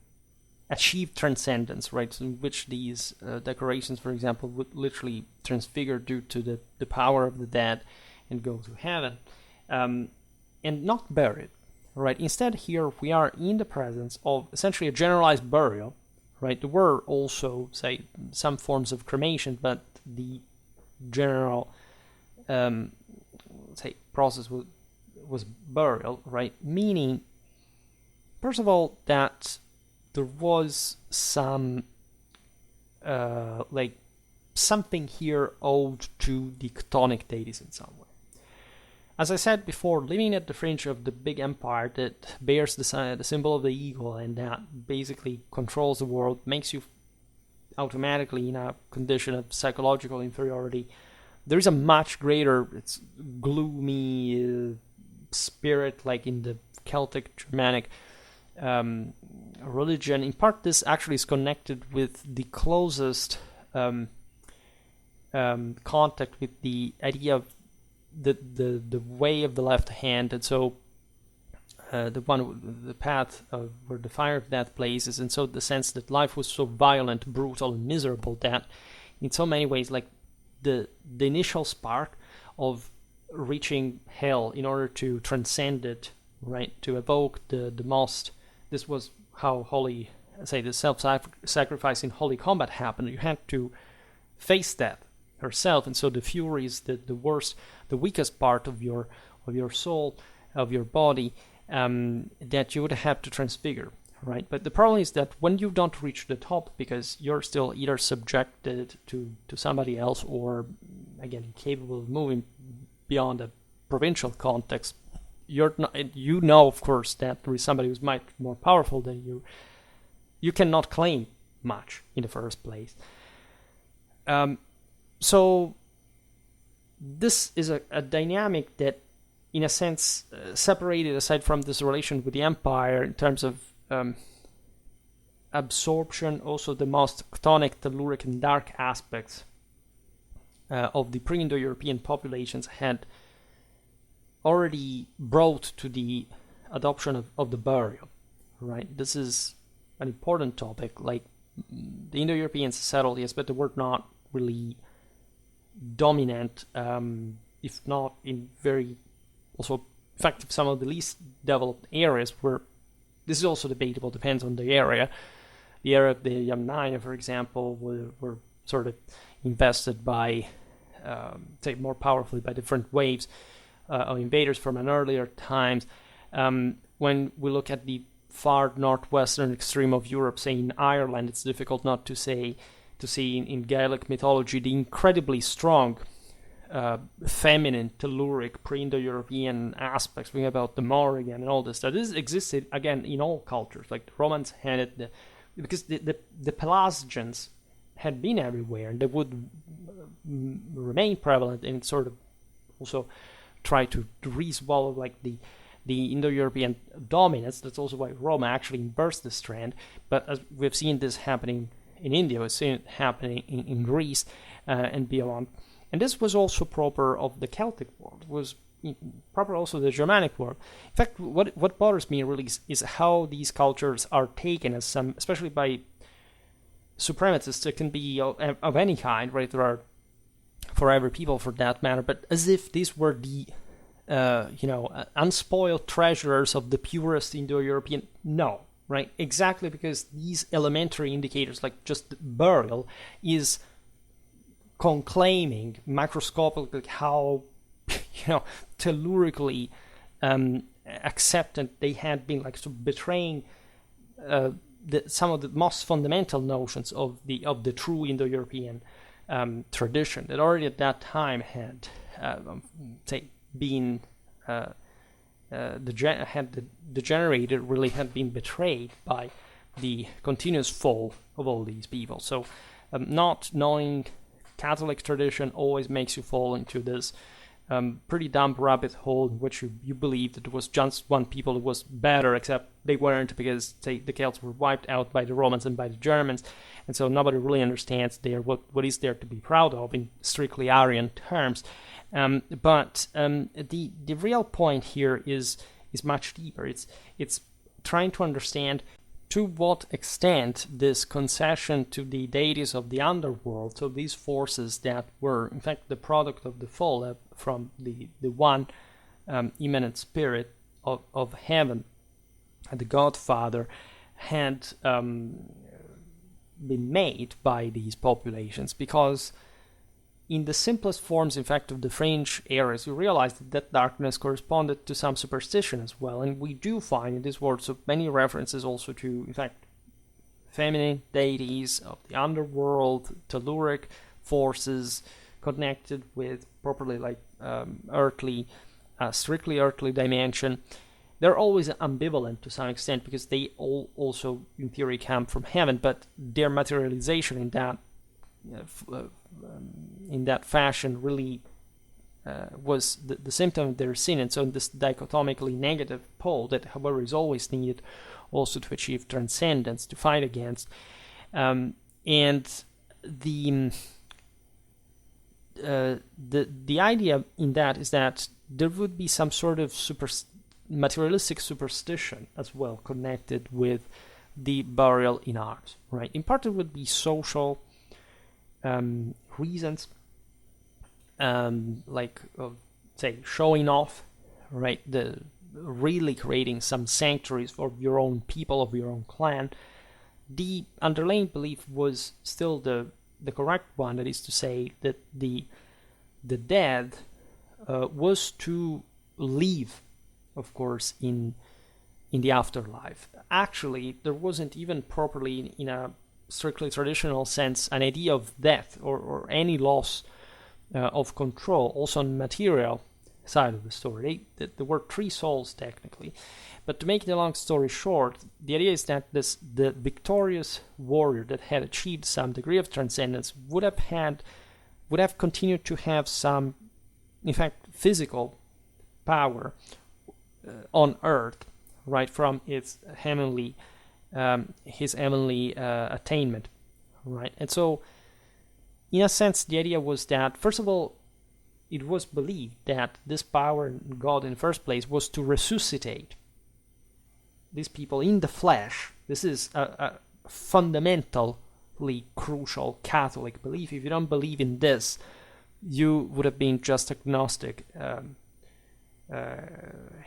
achieved transcendence, right, in which these decorations, for example, would literally transfigure due to the power of the dead and go to heaven, and not buried, right? Instead, here we are in the presence of essentially a generalized burial, right? There were also, say, some forms of cremation, but the general, say, process was burial, right? Meaning, first of all, that there was some, like, something here owed to the chthonic deities in some way. As I said before, living at the fringe of the big empire that bears the symbol of the eagle and that basically controls the world makes you automatically in a condition of psychological inferiority. There is a much greater, it's gloomy spirit, like in the Celtic, Germanic religion. In part, this actually is connected with the closest contact with the idea of the way of the left hand, and so the path where the fire of death places, and so the sense that life was so violent, brutal, and miserable that, in so many ways, like the initial spark of reaching hell in order to transcend it, right, to evoke the most. This was how holy, say, the self-sacrifice in holy combat happened. You had to face death herself, and so the fury is the worst, the weakest part of your soul, of your body, that you would have to transfigure, right? But the problem is that when you don't reach the top, because you're still either subjected to somebody else, or again incapable of moving beyond a provincial context, you're not, you know, of course, that there is somebody who's much more powerful than you. You cannot claim much in the first place. So this is a dynamic that, in a sense, separated aside from this relation with the empire in terms of absorption, also the most chthonic, telluric, and dark aspects of the pre-Indo-European populations had already brought to the adoption of the burial, right? This is an important topic. Like, the Indo-Europeans settled, yes, but they were not really dominant, if not in very, also, in fact, some of the least developed areas were, this is also debatable, depends on the area. The area of the Yamnaya, for example, were sort of invested by, say, more powerfully by different waves of invaders from an earlier times. When we look at the far northwestern extreme of Europe, say in Ireland, it's difficult not to see in Gaelic mythology the incredibly strong feminine, telluric, pre-Indo-European aspects. We about the Morrigan and all this stuff. This existed again in all cultures. Like the Romans had it, because the Pelasgians had been everywhere, and they would remain prevalent and sort of also try to re-swallow like the Indo-European dominance. That's also why Rome actually burst this trend. But as we've seen this happening in India, we've seen it happening in Greece and beyond. And this was also proper of the Celtic world, was proper also the Germanic world. In fact, what bothers me really is how these cultures are taken as some, especially by supremacists. It can be of any kind, right? There are for every people for that matter, but as if these were the unspoiled treasures of the purest Indo-European. No, right? Exactly, because these elementary indicators, like just burial, is conclaiming macroscopically how tellurically accepted. They had been like sort of betraying some of the most fundamental notions of the true Indo-European tradition that already at that time had been degenerated, really had been betrayed by the continuous fall of all these people. So not knowing Catholic tradition always makes you fall into this pretty dumb rabbit hole in which you believe that there was just one people who was better, except they weren't, because the Celts were wiped out by the Romans and by the Germans, and so nobody really understands there what is there to be proud of in strictly Aryan terms. But the real point here is much deeper. It's trying to understand to what extent this concession to the deities of the underworld, so these forces that were in fact the product of the fall from the one immanent spirit of heaven, the Godfather, had been made by these populations. Because in the simplest forms, in fact, of the fringe areas, you realize that darkness corresponded to some superstition as well. And we do find in these words of many references also to, in fact, feminine deities of the underworld, telluric forces connected with properly like strictly earthly dimension. They're always ambivalent to some extent because they all also, in theory, come from heaven, but their materialization in that fashion really was the symptom of their sin. And so this dichotomically negative pole that, however, is always needed also to achieve transcendence, to fight against. And the idea in that is that there would be some sort of materialistic superstition as well connected with the burial in arms, right? In part it would be social reasons, say showing off, right? The really creating some sanctuaries for your own people, of your own clan. The underlying belief was still the correct one, that is to say that the dead was to live, of course, in the afterlife. Actually, there wasn't even properly in a strictly traditional sense an idea of death or any loss of control, also on the material side of the story. There were three souls technically, but to make the long story short, the idea is that the victorious warrior that had achieved some degree of transcendence would have continued to have some, in fact, physical power on earth, right, from his heavenly attainment, right? And so in a sense the idea was that, first of all, it was believed that this power in God in the first place was to resuscitate these people in the flesh. This is a fundamentally crucial Catholic belief. If you don't believe in this, you would have been just agnostic,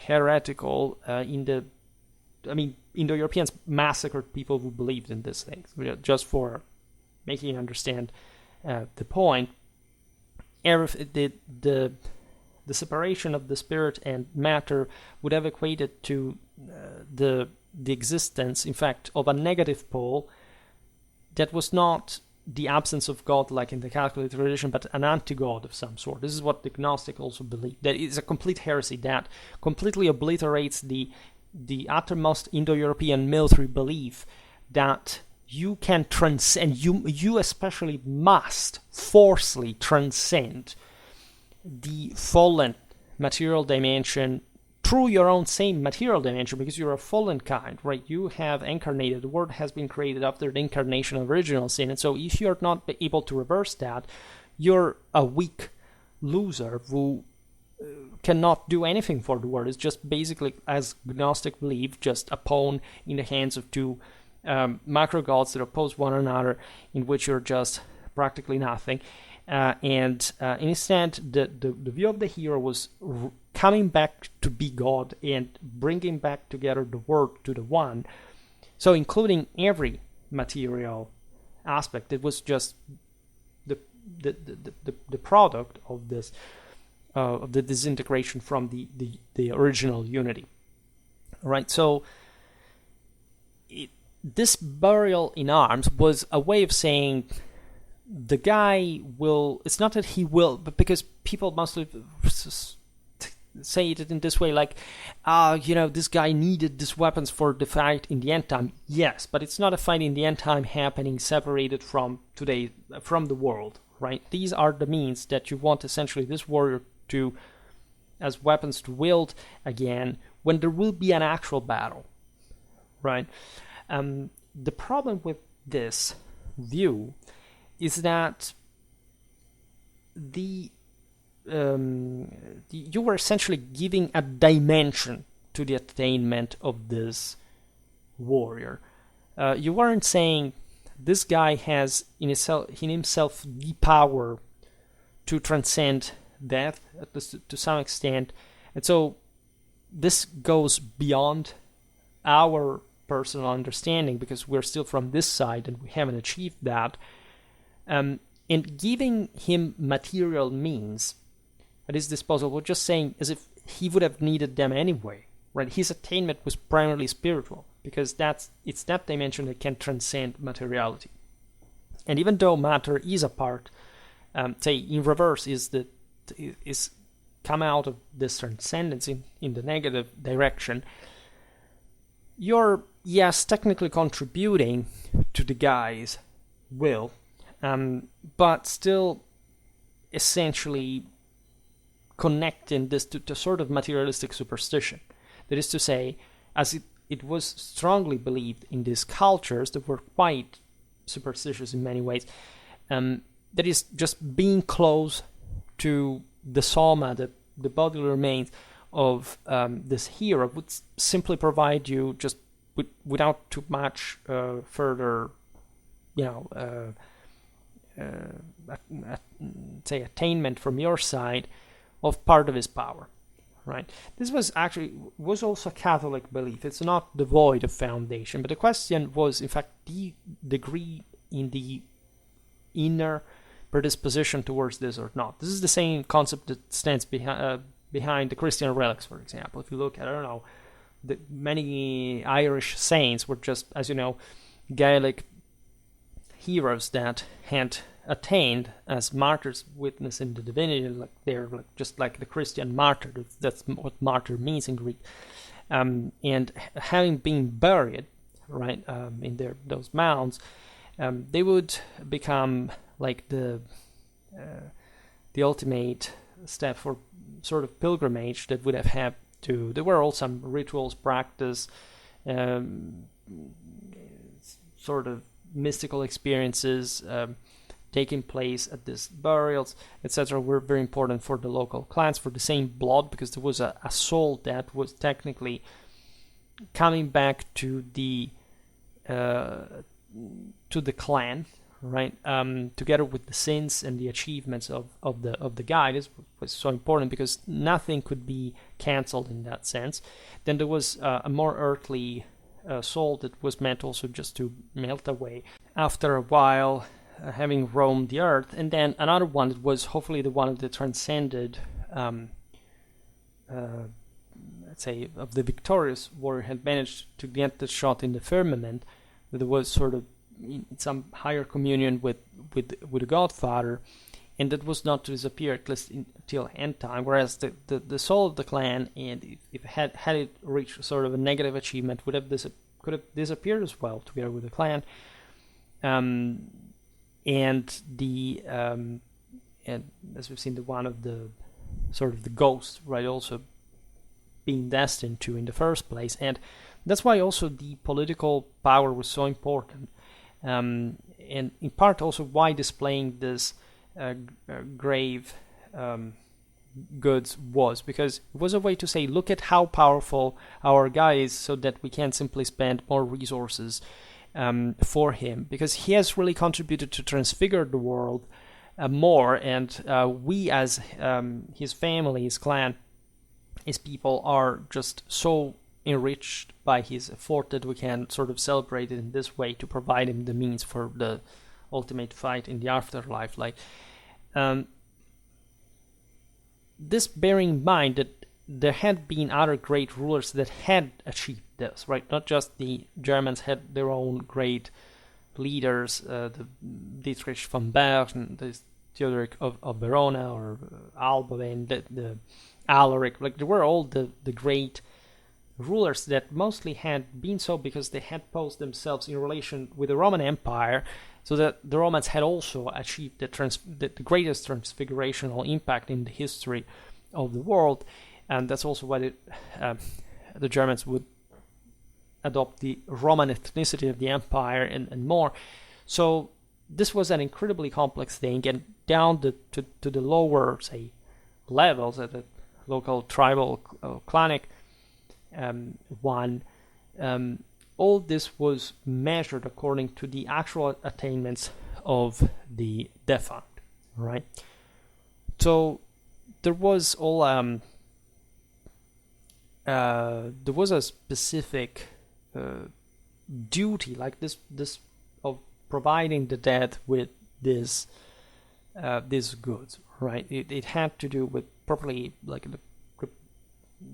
heretical. Indo-Europeans massacred people who believed in these things. Just for making you understand the point, the separation of the spirit and matter would have equated to the existence, in fact, of a negative pole that was not the absence of God like in the Catholic tradition, but an anti-God of some sort. This is what the Gnostic also believed. That is a complete heresy that completely obliterates the uttermost Indo-European military belief that you can transcend, you especially must forcefully transcend the fallen material dimension through your own same material dimension, because you're a fallen kind, right? You have incarnated. The world has been created after the incarnation of original sin, and so if you're not able to reverse that, you're a weak loser who cannot do anything for the world. It's just basically, as Gnostic believe, just a pawn in the hands of two macro gods that oppose one another, in which you're just practically nothing. And instead, the view of the hero was coming back to be God and bringing back together the world to the one. So including every material aspect, it was just the product of this. of the disintegration from the original unity. Right, so this burial in arms was a way of saying the guy will, it's not that he will, but because people mostly say it in this way, like, this guy needed these weapons for the fight in the end time. Yes, but it's not a fight in the end time happening separated from today, from the world, right? These are the means that you want essentially this warrior to, as weapons to wield again when there will be an actual battle, right? The problem with this view is that you were essentially giving a dimension to the attainment of this warrior. You weren't saying this guy has in himself the power to transcend death, at least to some extent, and so this goes beyond our personal understanding because we're still from this side and we haven't achieved that. And giving him material means at his disposal, we're just saying as if he would have needed them anyway, right? His attainment was primarily spiritual because it's that dimension that can transcend materiality. And even though matter is a part, say in reverse is come out of this transcendence in the negative direction, you're, yes, technically contributing to the guy's will, but still essentially connecting this to sort of materialistic superstition. That is to say, as it was strongly believed in these cultures that were quite superstitious in many ways, that is just being close to the soma, the bodily remains of this hero would simply provide you just without too much further, say attainment from your side of part of his power, right? This was also a Catholic belief. It's not devoid of foundation, but the question was in fact the degree in the inner predisposition towards this or not. This is the same concept that stands behind the Christian relics, for example. If you look at, I don't know, the many Irish saints were just, as you know, Gaelic heroes that had attained as martyrs, witnessing the divinity. Like they're just like the Christian martyr. That's what martyr means in Greek. And having been buried, right, in those mounds, they would become like the ultimate step for sort of pilgrimage that would have had to. There were all some rituals practiced, sort of mystical experiences taking place at these burials, etc., were very important for the local clans, for the same blood, because there was a soul that was technically coming back to the clan, right? Together with the sins and the achievements of the guy. This was so important because nothing could be cancelled in that sense. Then there was a more earthly soul that was meant also just to melt away after a while, having roamed the earth, and then another one that was hopefully the one of the transcended, let's say, of the victorious warrior had managed to get the shot in the firmament, that was sort of in some higher communion with the Godfather, and that was not to disappear at least until end time. Whereas the soul of the clan, and if had it reached sort of a negative achievement, could have disappeared as well together with the clan. And as we've seen, the one of the sort of the ghosts, right, also being destined to in the first place, and that's why also the political power was so important, and in part also why displaying this grave goods was, because it was a way to say, look at how powerful our guy is, so that we can simply spend more resources for him, because he has really contributed to transfigure the world more, and we as his family, his clan, his people are just so enriched by his effort that we can sort of celebrate it in this way to provide him the means for the ultimate fight in the afterlife. this bearing in mind that there had been other great rulers that had achieved this, right? Not just the Germans had their own great leaders, the Dietrich von Bern, the Theodoric of Verona, or Alboin, the Alaric. Like, there were all the great rulers that mostly had been so because they had posed themselves in relation with the Roman Empire, so that the Romans had also achieved the greatest transfigurational impact in the history of the world, and that's also why the Germans would adopt the Roman ethnicity of the empire and more. So this was an incredibly complex thing, and down to the lower, say, levels, at the local tribal clanic one, all this was measured according to the actual attainments of the defunct, right? So there was all there was a specific duty, like this of providing the dead with these goods, right? It had to do with properly, like,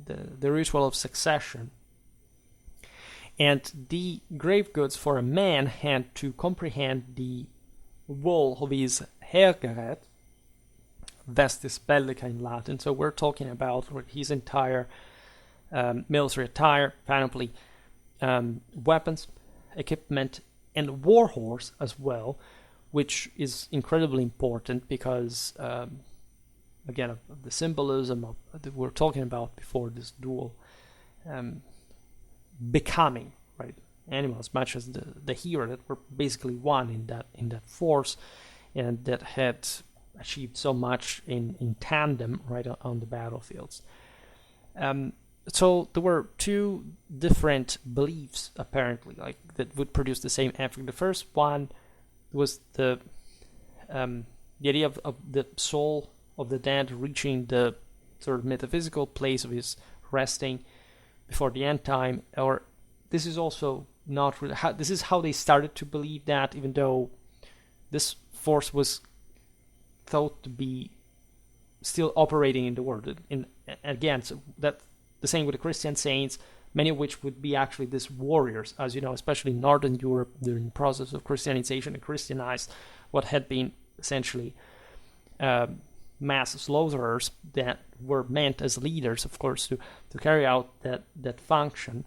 the ritual of succession, and the grave goods for a man had to comprehend the wool of his Heergerät, Vestis, bellica in Latin. So we're talking about his entire military attire, panoply, weapons, equipment, and war horse as well, which is incredibly important because, again, of the symbolism that we're talking about before, this dual becoming, right, animals, much as the hero that were basically one in that force, and that had achieved so much in tandem, right, on the battlefields. So there were two different beliefs, apparently, like, that would produce the same effect. The first one was the idea of the soul of the dead reaching the sort of metaphysical place of his resting before the end time. Or this is also not really this is how they started to believe that, even though this force was thought to be still operating in the world. Again, so that the same with the Christian saints, many of which would be actually these warriors, as you know, especially in Northern Europe during the process of Christianization, and Christianized what had been essentially mass slaughterers that were meant as leaders, of course, to carry out that function,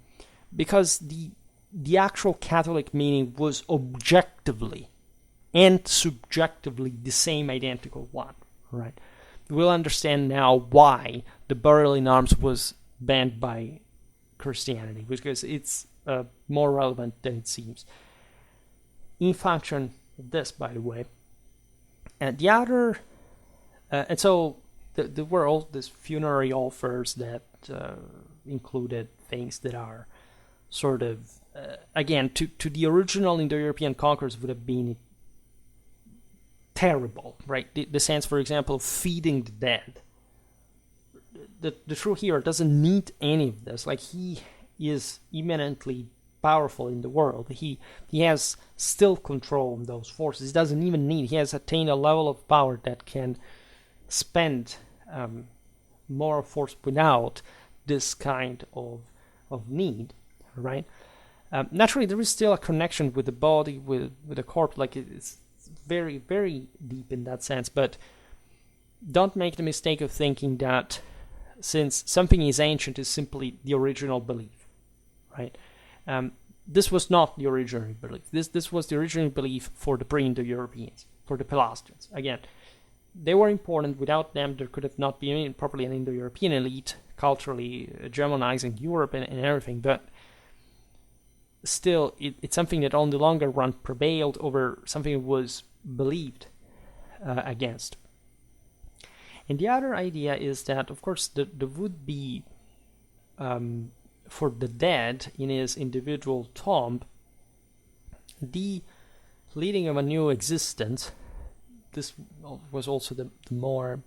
because the actual Catholic meaning was objectively and subjectively the same identical one, right? We'll understand now why the burial in arms was banned by Christianity, because it's more relevant than it seems. In function of this, by the way, and the other, and so there were all these funerary offers that included things that are sort of, again, to the original Indo-European conquerors would have been terrible, right? The sense, for example, of feeding the dead. The true hero doesn't need any of this. Like, he is eminently powerful in the world. He has still control on those forces. He doesn't even need. He has attained a level of power that can spend more force without this kind of need, right? Naturally, there is still a connection with the body, with the corpse. Like, it's very, very deep in that sense. But don't make the mistake of thinking that since something is ancient, is simply the original belief, right? This was not the original belief. This was the original belief for the pre-Indo-Europeans, for the Pelasgians. Again, they were important. Without them, there could have not been properly an Indo-European elite, culturally Germanizing Europe and everything. But still, it's something that on the longer run prevailed over something that was believed against. And the other idea is that, of course, there would be, for the dead in his individual tomb, the leading of a new existence. This was also the more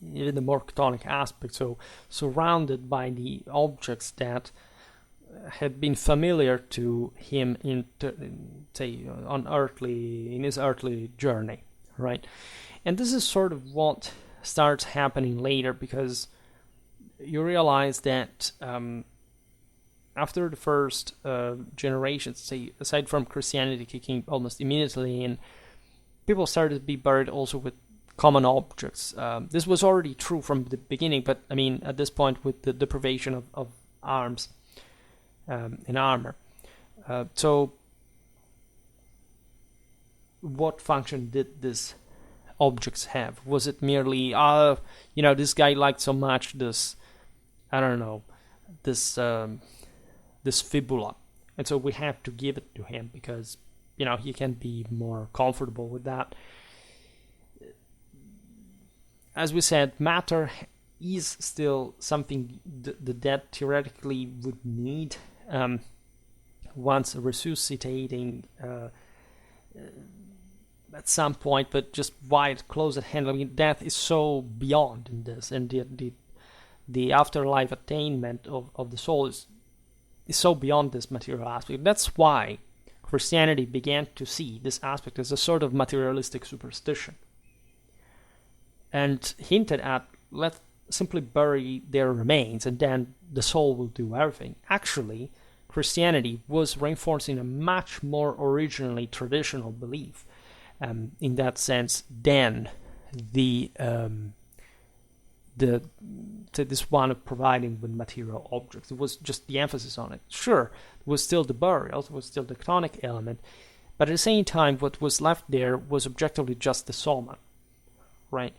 chthonic aspect, so surrounded by the objects that had been familiar to him in his earthly journey, right? And this is sort of what starts happening later, because you realize that after the first generations, say aside from Christianity kicking almost immediately in, people started to be buried also with common objects. This was already true from the beginning, but I mean at this point with the deprivation of arms and armor. So what function did these objects have? Was it merely, this guy liked so much this, I don't know, this fibula, and so we have to give it to him because, he can be more comfortable with that. As we said, matter is still something the dead theoretically would need once resuscitating at some point, but just why it's close at hand. I mean, death is so beyond in this, and the afterlife attainment of the soul is so beyond this material aspect. That's why Christianity began to see this aspect as a sort of materialistic superstition, and hinted at, let's simply bury their remains and then the soul will do everything. Actually, Christianity was reinforcing a much more originally traditional belief in that sense than this one of providing with material objects. It was just the emphasis on it. Sure, it was still the burial, it was still the chthonic element, but at the same time, what was left there was objectively just the soma, right?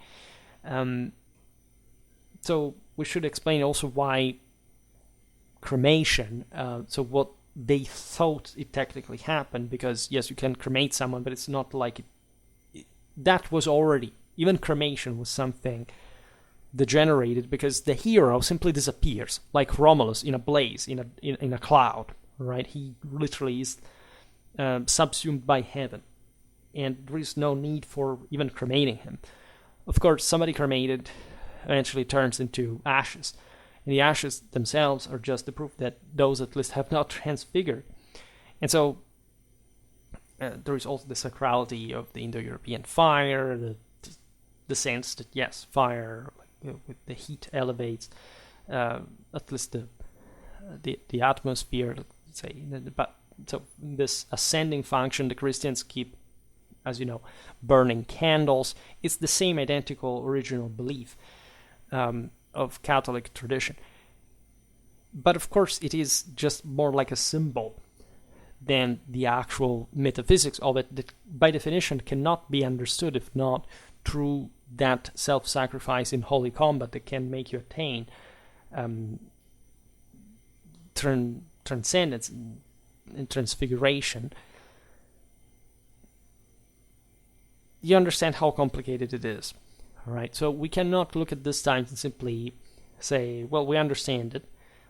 So we should explain also why cremation, so what they thought it technically happened, because yes, you can cremate someone, but it's not like that was already, even cremation was something degenerated, because the hero simply disappears, like Romulus in a blaze, in a cloud, right? He literally is subsumed by heaven, and there is no need for even cremating him. Of course, somebody cremated eventually turns into ashes, and the ashes themselves are just the proof that those at least have not transfigured. And so there is also the sacrality of the Indo-European fire, the sense that yes, fire, with the heat elevates at least the atmosphere, let's say. But so this ascending function, the Christians keep, as you know, burning candles. It's the same identical original belief of Catholic tradition. But of course, it is just more like a symbol than the actual metaphysics of it, that by definition cannot be understood if not through that self-sacrifice in holy combat that can make you attain transcendence and transfiguration. You understand how complicated it is, right? So we cannot look at this time and simply say, well, we understand it,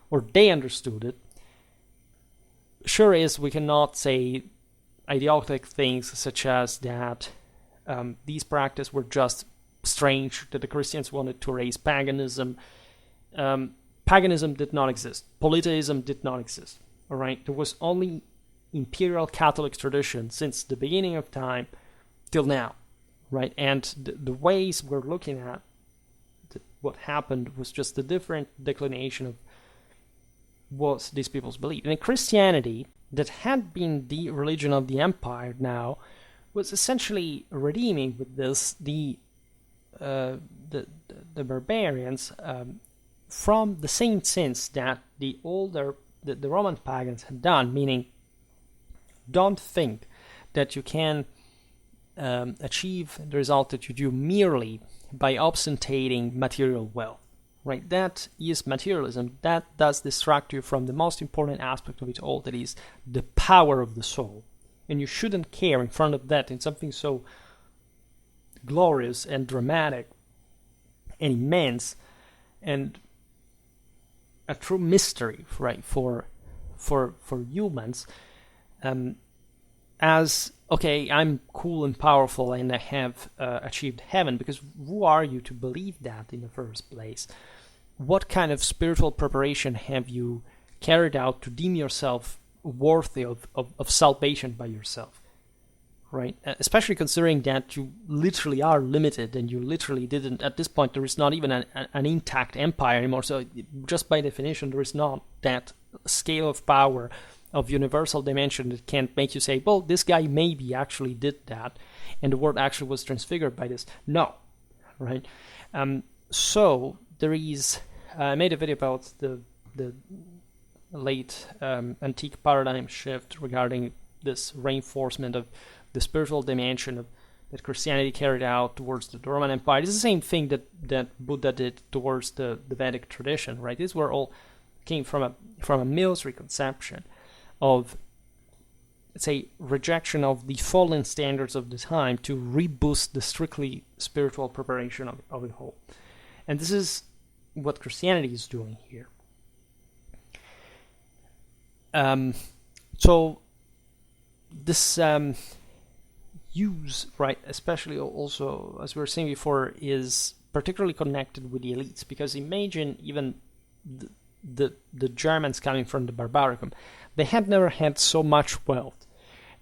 or they understood it. Sure is, we cannot say idiotic things such as that these practices were just strange, that the Christians wanted to raise paganism. Paganism did not exist. Polytheism did not exist. All right, there was only imperial Catholic tradition since the beginning of time till now, right? And the ways we're looking at what happened was just a different declination of what these people's belief. And Christianity, that had been the religion of the empire now, was essentially redeeming with this the barbarians from the same sins that the Roman pagans had done, meaning don't think that you can achieve the result that you do merely by ostentating material wealth, right? That is materialism. That does distract you from the most important aspect of it all, that is the power of the soul. And you shouldn't care in front of that, in something so glorious and dramatic and immense and a true mystery, right, for humans, as okay, I'm cool and powerful and I have achieved heaven, because who are you to believe that in the first place? What kind of spiritual preparation have you carried out to deem yourself worthy of salvation by yourself? right? Especially considering that you literally are limited, and you literally didn't, at this point, there is not even an intact empire anymore. So just by definition, there is not that scale of power of universal dimension that can make you say, well, this guy maybe actually did that, and the world actually was transfigured by this. No, right? So there is, I made a video about the late antique paradigm shift regarding this reinforcement of the spiritual dimension that Christianity carried out towards the Roman Empire. It's the same thing that Buddha did towards the Vedic tradition, right? These were all came from a military conception of, let's say, rejection of the fallen standards of the time to reboost the strictly spiritual preparation of the whole. And this is what Christianity is doing here. So this use, right, especially also, as we were saying before, is particularly connected with the elites, because imagine even the Germans coming from the Barbaricum. They had never had so much wealth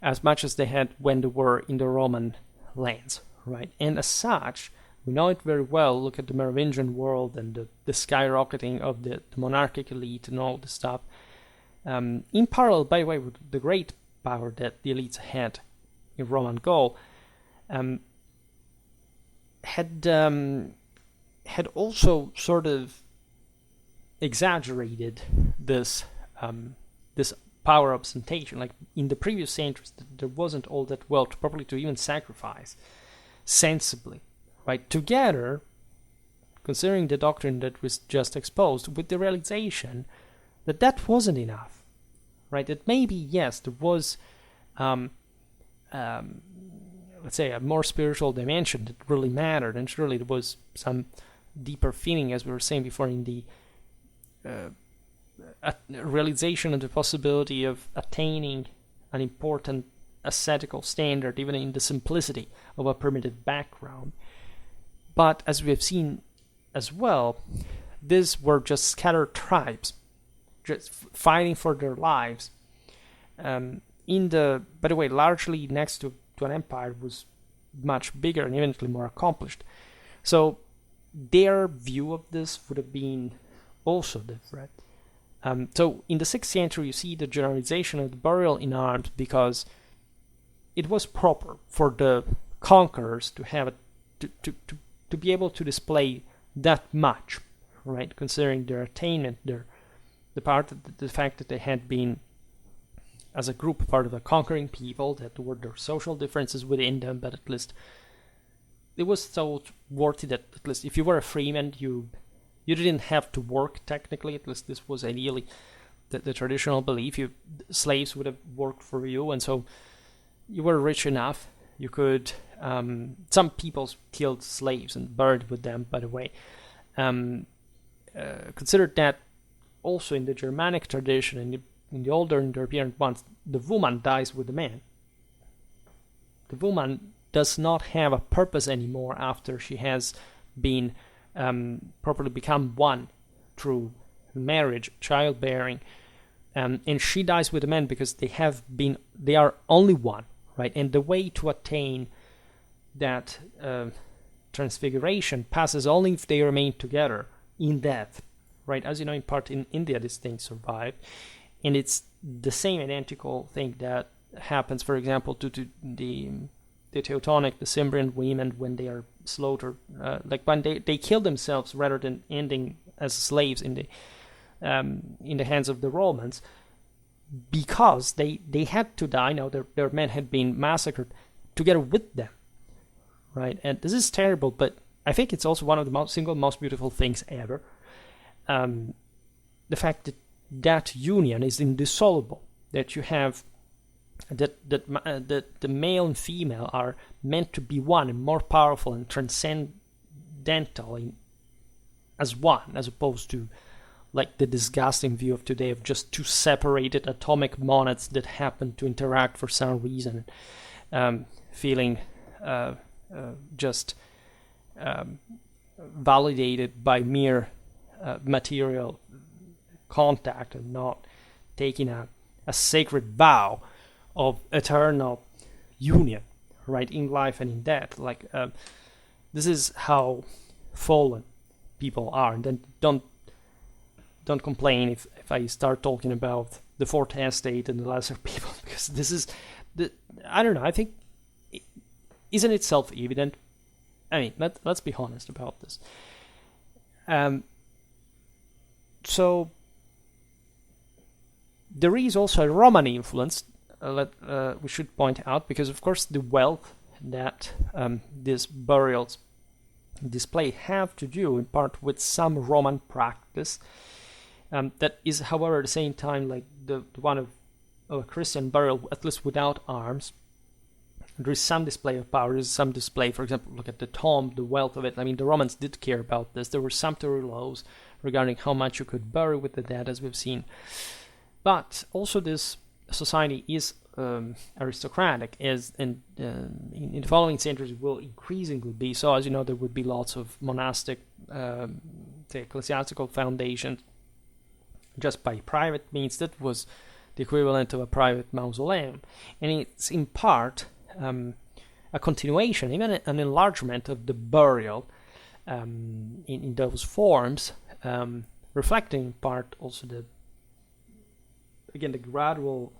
as much as they had when they were in the Roman lands, right? And as such, we know it very well. Look at the Merovingian world and the skyrocketing of the monarchic elite and all this stuff. In parallel, by the way, with the great power that the elites had in Roman Gaul, had also sort of exaggerated this power ostentation. Like in the previous centuries, there wasn't all that wealth properly to even sacrifice sensibly, right? Together, considering the doctrine that was just exposed, with the realization that that wasn't enough, right? That maybe, yes, there was let's say, a more spiritual dimension that really mattered, and surely there was some deeper feeling, as we were saying before, in the realization of the possibility of attaining an important ascetical standard, even in the simplicity of a primitive background. But as we have seen as well, these were just scattered tribes, just fighting for their lives. By the way, largely next to an empire was much bigger and eventually more accomplished. So their view of this would have been also different. So in the 6th century, you see the generalization of the burial in arms, because it was proper for the conquerors to have to be able to display that much, right? Considering their attainment, the fact that they had been, as a group, part of a conquering people, that there were their social differences within them, but at least it was so worthy that at least if you were a freeman, you didn't have to work technically. At least this was ideally the traditional belief. Slaves would have worked for you, and so you were rich enough. You could. Some people killed slaves and buried with them, by the way. Consider that also in the Germanic tradition, in the older Indo-European ones, the woman dies with the man. The woman does not have a purpose anymore after she has been properly become one through marriage, childbearing, and she dies with the man because they are only one, right? And the way to attain that transfiguration passes only if they remain together in death, right? As you know, in part in India, this thing survived, and it's the same identical thing that happens, for example, to the Teutonic, the Cimbrian women when they are slaughtered, like when they kill themselves rather than ending as slaves in the hands of the Romans, because they had to die. Now their men had been massacred together with them, right? And this is terrible, but I think it's also one of the single most beautiful things ever. The fact that union is indissoluble, that you have that the male and female are meant to be one and more powerful and transcendental as one, as opposed to like the disgusting view of today of just two separated atomic monads that happen to interact for some reason, feeling just validated by mere material contact and not taking a sacred vow of eternal union, right, in life and in death. Like this is how fallen people are. And then don't complain if I start talking about the fourth estate and the lesser people, because this is I don't know. I think isn't it self-evident? I mean, let's be honest about this. So there is also a Roman influence. We should point out, because of course the wealth that these burials display have to do in part with some Roman practice that is, however, at the same time like the one of a Christian burial, at least without arms. There is some display of power. There is some display, for example, look at the tomb, the wealth of it. I mean, the Romans did care about this. There were sumptuary laws regarding how much you could bury with the dead, as we've seen. But also this society is aristocratic, as in the following centuries will increasingly be so. As you know, there would be lots of monastic, ecclesiastical foundations just by private means. That was the equivalent of a private mausoleum. And it's in part a continuation, even an enlargement of the burial in those forms, reflecting in part also the gradual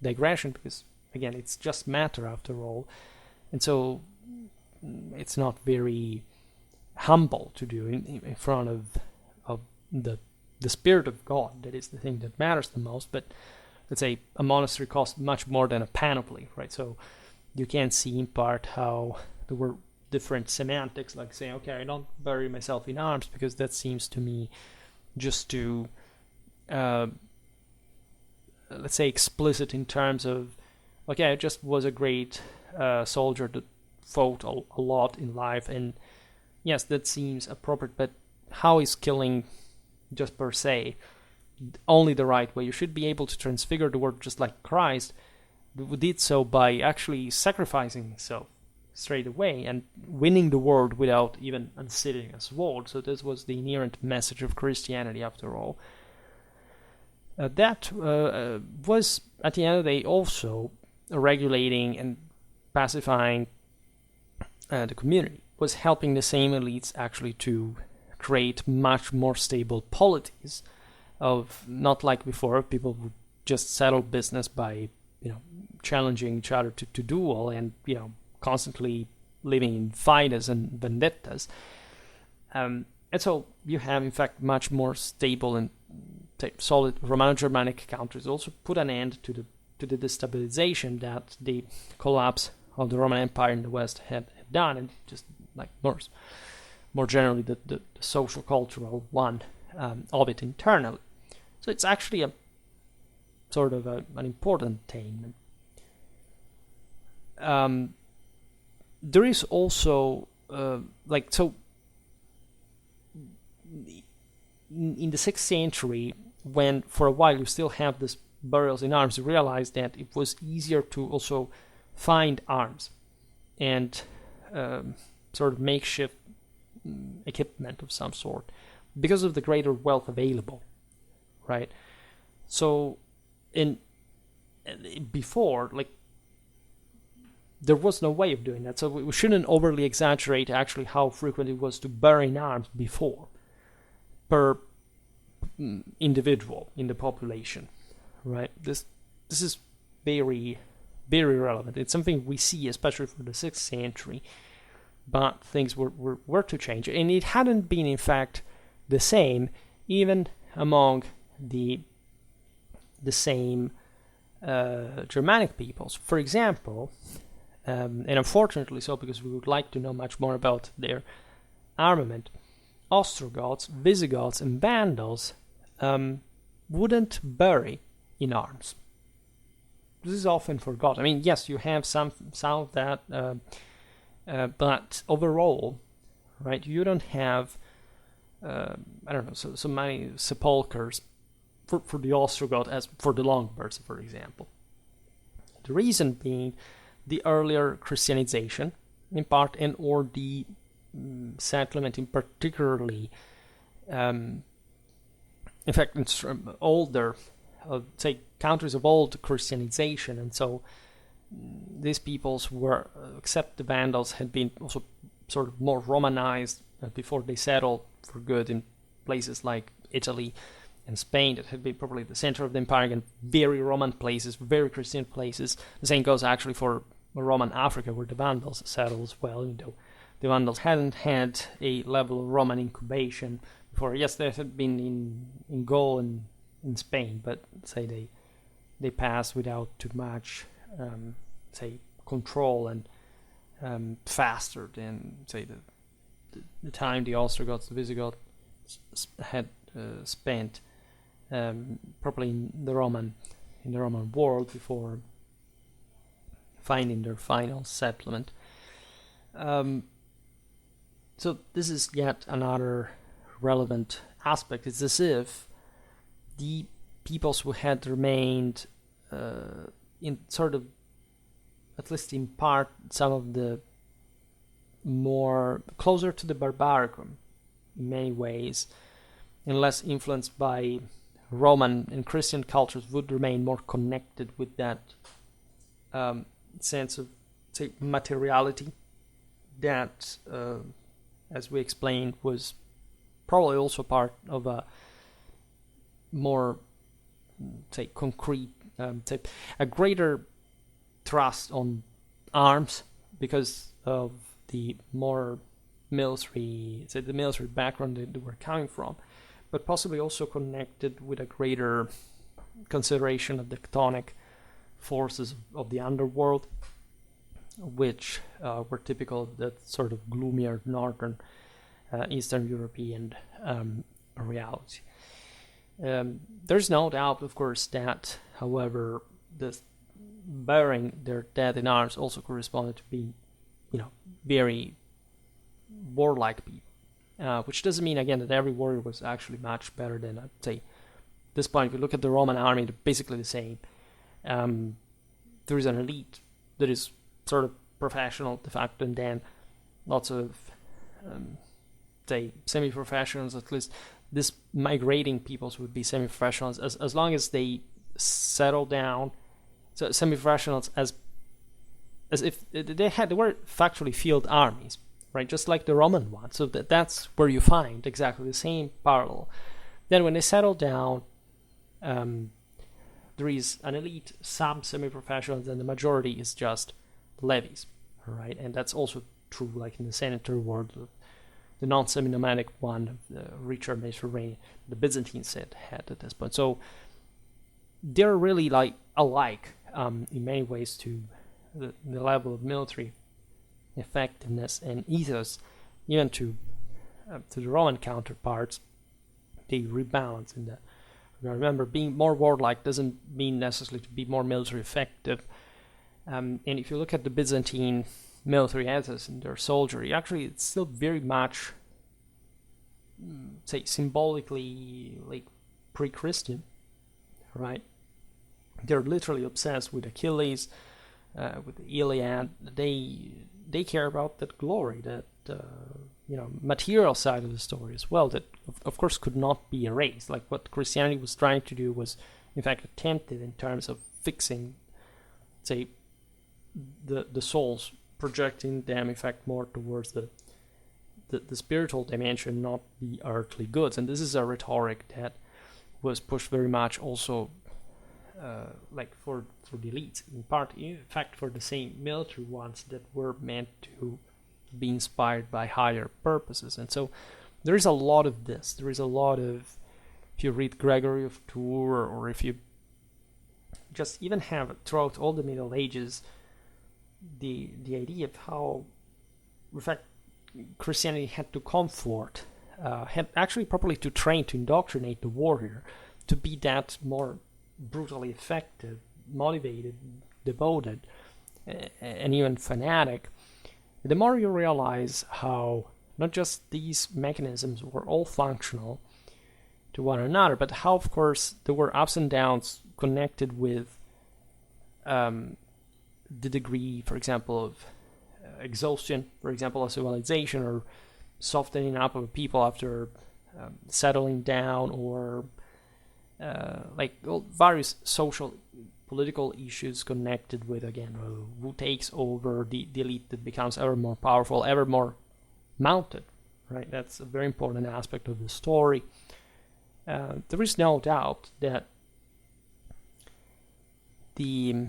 digression, because again it's just matter after all, and so it's not very humble to do in front of the spirit of God. That is the thing that matters the most. But let's say a monastery costs much more than a panoply, right? So you can see in part how there were different semantics, like saying, okay, I don't bury myself in arms because that seems to me just too let's say explicit in terms of, okay, I just was a great soldier that fought a lot in life, and yes, that seems appropriate, but how is killing just per se only the right way? You should be able to transfigure the world just like Christ did so by actually sacrificing himself straight away and winning the world without even unsitting a sword. So this was the inherent message of Christianity after all. That was, at the end of the day, also regulating and pacifying the community, was helping the same elites actually to create much more stable polities of, not like before, people would just settle business by, challenging each other to duel and, constantly living in fights and vendettas. And so you have, in fact, much more stable and solid Romano-Germanic countries. Also put an end to the destabilization that the collapse of the Roman Empire in the West had done, and just like more generally the social cultural one of it internally. So it's actually a sort of an important attainment. There is also in the 6th century, when for a while you still have this burials in arms, you realize that it was easier to also find arms and sort of makeshift equipment of some sort because of the greater wealth available, right? So before, there was no way of doing that. So we shouldn't overly exaggerate actually how frequent it was to bury in arms before per individual in the population, right? This is very, very relevant. It's something we see, especially for the 6th century, but things were to change. And it hadn't been, in fact, the same even among the same Germanic peoples. For example, and unfortunately so, because we would like to know much more about their armament, Ostrogoths, Visigoths, and Vandals wouldn't bury in arms. This is often forgotten. I mean, yes, you have some of that, but overall, right, you don't have, so many sepulchres for the Ostrogoth as for the Longobards, for example. The reason being the earlier Christianization, in part, and or the settlement in particularly, in fact, older, say, countries of old Christianization, and so these peoples were, except the Vandals, had been also sort of more Romanized before they settled for good in places like Italy and Spain, that had been probably the center of the empire, and very Roman places, very Christian places. The same goes actually for Roman Africa, where the Vandals settled as well, though the Vandals hadn't had a level of Roman incubation before. Yes, there had been in Gaul and in Spain, but say they passed without too much, say, control, and faster than, say, the time the Ostrogoths, the Visigoths had spent probably in the Roman world before finding their final settlement. So this is yet another relevant aspect. It's as if the peoples who had remained in sort of, at least in part, some of the more closer to the barbaricum in many ways, and less influenced by Roman and Christian cultures, would remain more connected with that sense of, say, materiality that, as we explained, was probably also part of a more, say, concrete, say, a greater trust on arms because of the more military, say, the military background that they were coming from, but possibly also connected with a greater consideration of the tectonic forces of the underworld, which were typical of that sort of gloomier northern Eastern European reality. There's no doubt, of course, that, however, the burying their dead in arms also corresponded to being, very warlike people, which doesn't mean, again, that every warrior was actually much better than, I'd say, at this point. If you look at the Roman army, they're basically the same. There is an elite that is sort of professional de facto, and then lots of, say, semi-professionals. At least these migrating peoples would be semi-professionals as long as they settle down. So semi-professionals as if they were factually field armies, right? Just like the Roman one. So that's where you find exactly the same parallel. Then when they settle down, there is an elite, some semi-professionals, and the majority is just levies, right? And that's also true, like in the senator world, the non-semi-nomadic one of the richer Mediterranean, the Byzantines had at this point. So they're really like alike in many ways to the level of military effectiveness and ethos, even to the Roman counterparts. They rebalance in that. Remember, being more warlike doesn't mean necessarily to be more military effective. And if you look at the Byzantine military ethos and their soldiery, actually it's still very much, say, symbolically like pre-Christian, right? They're literally obsessed with Achilles, with the Iliad. They care about that glory, that material side of the story as well, that of course could not be erased. Like what Christianity was trying to do was, in fact, attempted in terms of fixing, say, the souls, projecting them, in fact, more towards the spiritual dimension, not the earthly goods. And this is a rhetoric that was pushed very much also, like for the elites, in part, in fact, for the same military ones that were meant to be inspired by higher purposes. And so there is a lot of this. There is a lot of, if you read Gregory of Tours, or if you just even have throughout all the Middle Ages, the idea of how, in fact, Christianity had to comfort, had actually properly to train, to indoctrinate the warrior to be that more brutally effective, motivated, devoted, and even fanatic. The more you realize how not just these mechanisms were all functional to one another, but how, of course, there were ups and downs connected with the degree, for example, of exhaustion, for example, of civilization, or softening up of people after settling down, or various social, political issues connected with, again, who takes over, the elite that becomes ever more powerful, ever more mounted, right? That's a very important aspect of the story. There is no doubt that the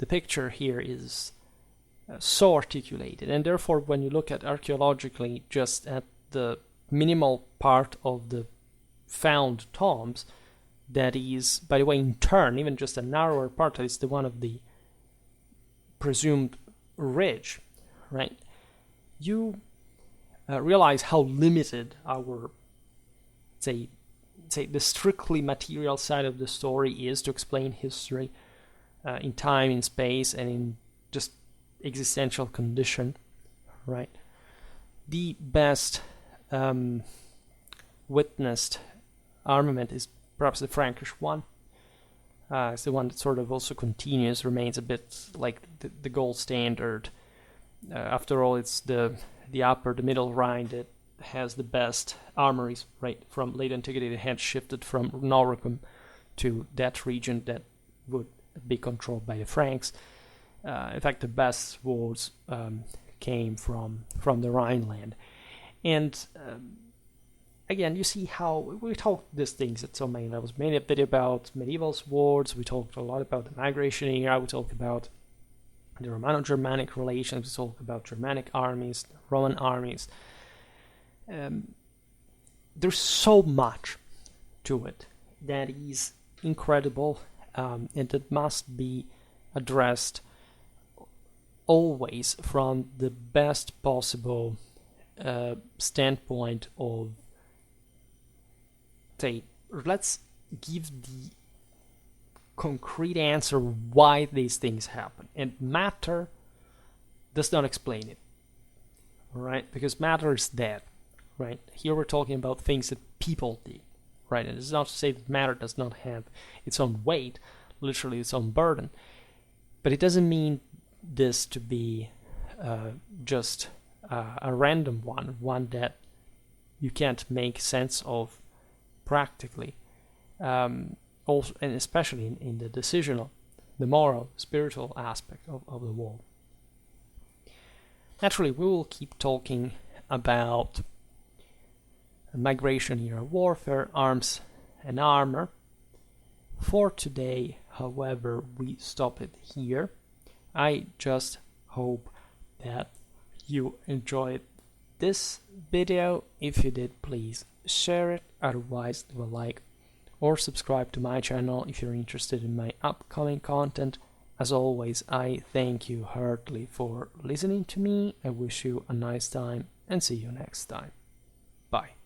picture here is so articulated, and therefore when you look at archaeologically just at the minimal part of the found tombs, that is, by the way, in turn, even just a narrower part, that is the one of the presumed ridge, right? You realize how limited our, say the strictly material side of the story is to explain history in time, in space, and in just existential condition, right? The best witnessed armament is perhaps the Frankish one. It's the one that sort of also continues, remains a bit like the gold standard. After all, it's the middle Rhine that has the best armories, right? From late antiquity, they had shifted from Noricum to that region that would be controlled by the Franks. In fact, the best swords came from the Rhineland. And again, you see how we talked these things at so many levels. We made a video about medieval swords. We talked a lot about the migration era. We talked about the Romano-Germanic relations. We talked about Germanic armies, Roman armies. There's so much to it that is incredible, and that must be addressed always from the best possible standpoint of, say, let's give the concrete answer why these things happen, and matter does not explain it, right? Because matter is dead, right? Here we're talking about things that people did, right? And it's not to say that matter does not have its own weight, literally its own burden, but it doesn't mean this to be just a random one that you can't make sense of practically, also, and especially in the decisional, the moral, spiritual aspect of the world. Naturally, we will keep talking about migration era warfare, arms and armor. For today, however, we stop it here. I just hope that you enjoyed this video. If you did, please share it. Otherwise, leave a like or subscribe to my channel if you're interested in my upcoming content. As always, I thank you heartily for listening to me. I wish you a nice time and see you next time. Bye.